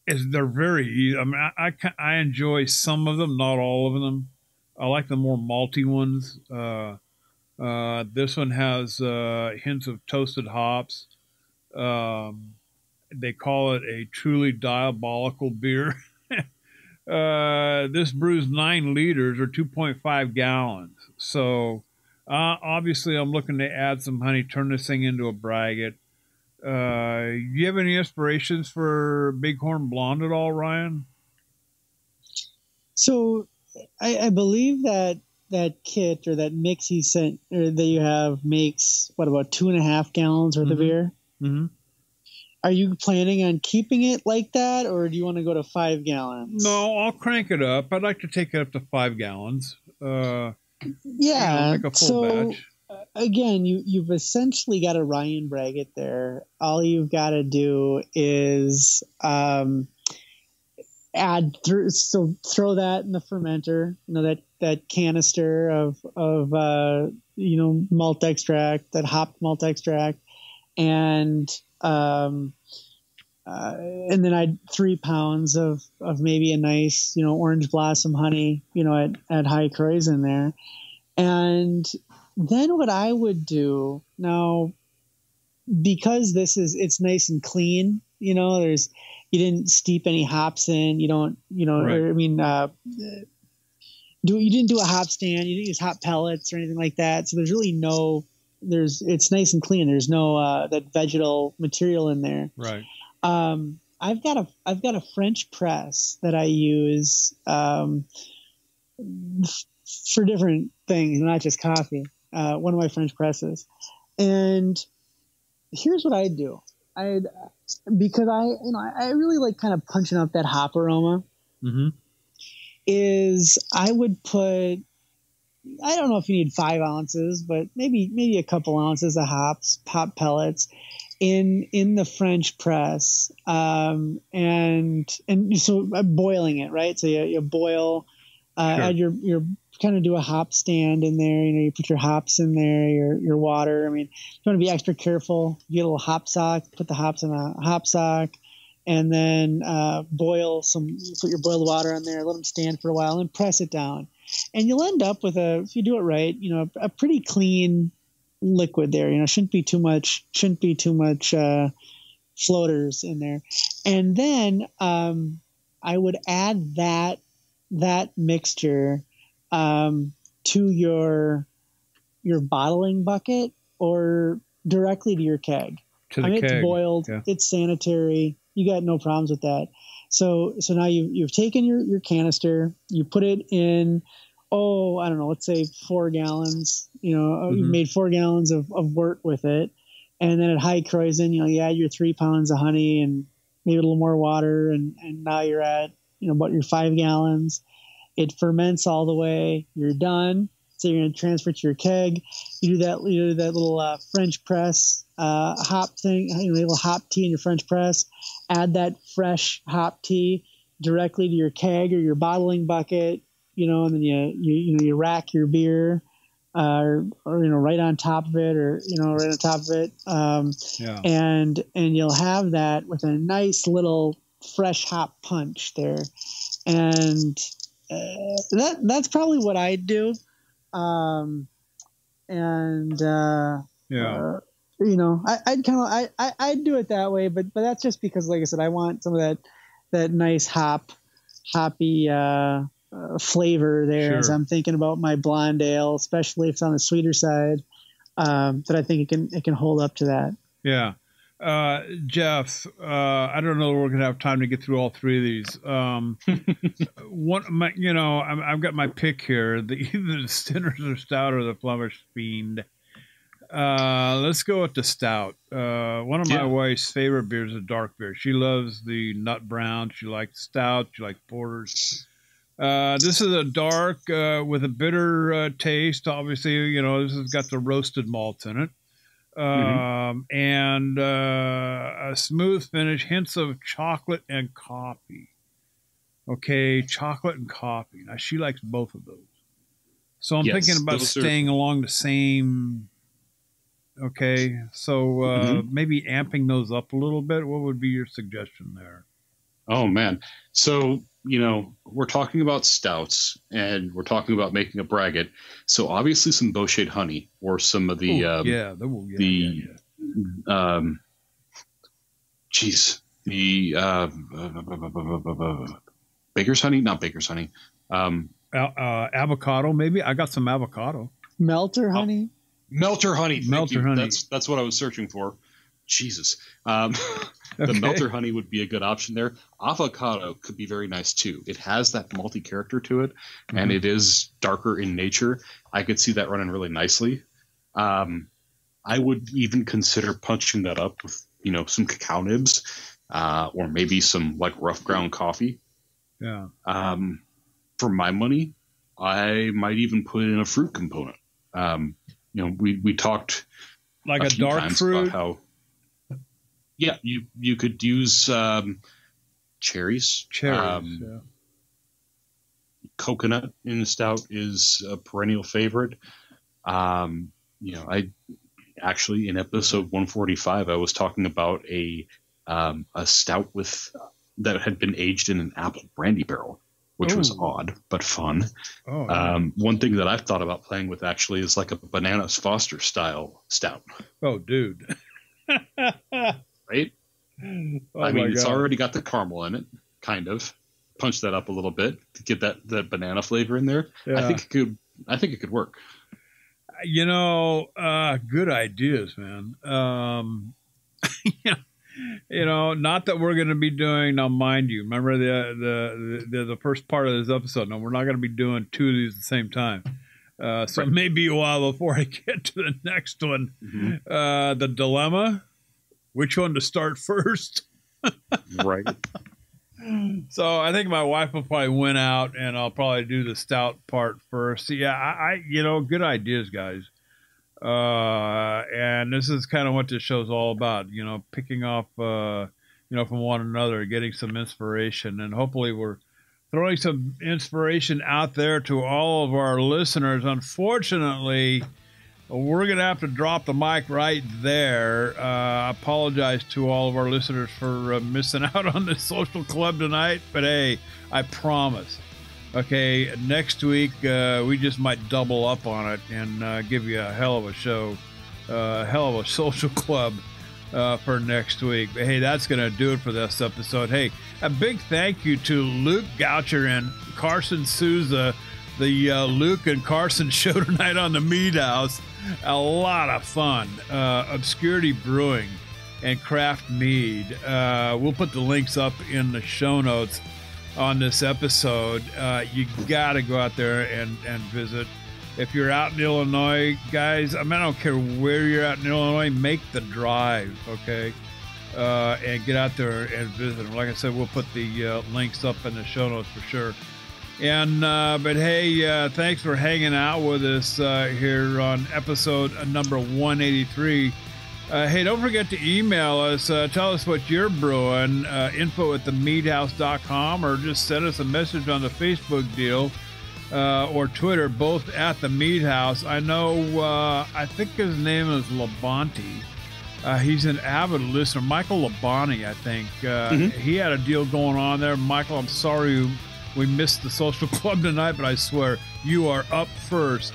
They're very easy. I mean, I enjoy some of them, not all of them. I like the more malty ones. This one has hints of toasted hops. They call it a truly diabolical beer. This brews 9 liters or 2.5 gallons. So obviously I'm looking to add some honey, turn this thing into a braggot. You have any inspirations for Bighorn Blonde at all, Ryan? So I believe that kit or that mix he sent or that you have makes what, about 2.5 gallons worth of beer? Mm-hmm. Are you planning on keeping it like that, or do you want to go to 5 gallons? No, I'll crank it up. I'd like to take it up to 5 gallons. Yeah, you know, like a full batch. Again, you've essentially got a Ryan braggot there. All you've got to do is throw that in the fermenter. You know, that canister of you know, malt extract, that hopped malt extract, and then I'd 3 pounds of maybe a nice, you know, orange blossom honey, you know, at high croix in there. And then what I would do now, because it's nice and clean, you know, you didn't steep any hops in, you don't, you know, right. I mean, you didn't do a hop stand, you didn't use hop pellets or anything like that. So there's really it's nice and clean. There's no that vegetal material in there. Right. I've got a French press that I use for different things, not just coffee. One of my French presses, and here's what I'd do. Because I really like kind of punching up that hop aroma. Mm-hmm. Is I would put, I don't know if you need 5 ounces, but maybe a couple ounces of hop pellets in the French press, and so boiling it, right? So you boil, sure. Add your kind of do a hop stand in there. You know, you put your hops in there, your water. I mean, you want to be extra careful. You get a little hop sock, put the hops in a hop sock, and then put your boiled water in there, let them stand for a while, and press it down. And you'll end up with if you do it right, you know, a pretty clean liquid there. You know, shouldn't be too much floaters in there. And then I would add that mixture to your bottling bucket or directly to your keg. To the keg. It's boiled, yeah. It's sanitary. You got no problems with that. So now you've taken your canister, you put it in, I don't know, let's say 4 gallons. You know, mm-hmm. You've made 4 gallons of wort with it, and then at high kreuzen, you know, you add your 3 pounds of honey and maybe a little more water, and now you're at, you know, about your 5 gallons. It ferments all the way. You're done. So you're going to transfer to your keg. You do that little French press hop thing, you know, a little hop tea in your French press. Add that fresh hop tea directly to your keg or your bottling bucket, you know, and then you rack your beer, or you know, right on top of it, yeah. And you'll have that with a nice little fresh hop punch there, and that's probably what I'd do. I'd kind of I'd do it that way, but that's just because, like I said, I want some of that nice hoppy flavor there. As I'm thinking about my blonde ale, especially if it's on the sweeter side, that I think it can hold up to that. Yeah. Jeff, I don't know if we're going to have time to get through all three of these. I've got my pick here, either the Stinner's or Stout or the Flemish Fiend. Let's go with the Stout. One of my wife's favorite beers is dark beer. She loves the nut brown. She likes Stout. She likes porters. This is a dark with a bitter taste. Obviously, this has got the roasted malts in it. And a smooth finish, hints of chocolate and coffee. Okay, chocolate and coffee. Now, she likes both of those. So I'm thinking about staying along the same. Okay, so maybe amping those up a little bit. What would be your suggestion there? Oh, man. So, we're talking about stouts and we're talking about making a braggot. So obviously some Bochet honey or some of the, Baker's honey, not Baker's honey. Avocado, maybe. I got some avocado. Melter honey. Melter honey. Melter honey. That's what I was searching for. Jesus. The melter honey would be a good option there. Avocado could be very nice too. It has that malty character to it, and it is darker in nature. I could see that running really nicely. I would even consider punching that up with, some cacao nibs, or maybe some like rough ground coffee. Yeah. For my money, I might even put in a fruit component. We talked like a dark fruit. About how, yeah, you could use cherries. Coconut in the stout is a perennial favorite. I actually in episode 145 I was talking about a stout that had been aged in an apple brandy barrel, which was odd but fun. One thing that I've thought about playing with actually is like a Bananas Foster style stout. Oh, dude. Right? It's already got the caramel in it, kind of. Punch that up a little bit to get that banana flavor in there. Yeah. I think it could work. Good ideas, man. Not that we're going to be doing, now mind you, remember the first part of this episode, no, we're not going to be doing two of these at the same time. So it may be a while before I get to the next one. The dilemma, which one to start first? Right. So I think my wife will probably win out, and I'll probably do the stout part first. So yeah, I good ideas, guys. And this is kind of what this show's all about, picking off, from one another, getting some inspiration, and hopefully we're throwing some inspiration out there to all of our listeners. Unfortunately, we're going to have to drop the mic right there. I apologize to all of our listeners for missing out on the social club tonight, but hey, I promise. Okay, next week we just might double up on it and give you a hell of a show, a hell of a social club for next week. But hey, that's going to do it for this episode. Hey, a big thank you to Luke Goucher and Carson Souza, the Luke and Carson show tonight on the Mead House. A lot of fun. Obscurity Brewing and Craft Mead. We'll put the links up in the show notes on this episode. You got to go out there and visit. If you're out in Illinois, guys, I don't care where you're at in Illinois, make the drive, okay? And get out there and visit them. Like I said, we'll put the links up in the show notes for sure. And but hey, thanks for hanging out with us here on episode number 183. Hey, don't forget to email us. Tell us what you're brewing, info@themeadhouse.com, or just send us a message on the Facebook deal or Twitter, both at the Mead House. I know, I think his name is Labonte. He's an avid listener. Michael Labonte, I think. He had a deal going on there. Michael, I'm sorry we missed the social club tonight, but I swear you are up first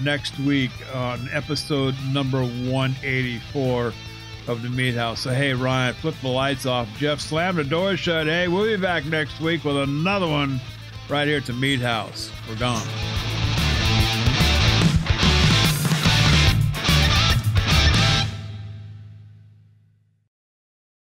next week on episode number 184 of the Mead House. So, hey, Ryan, flip the lights off. Jeff, slam the door shut. Hey, we'll be back next week with another one right here at the Mead House. We're gone.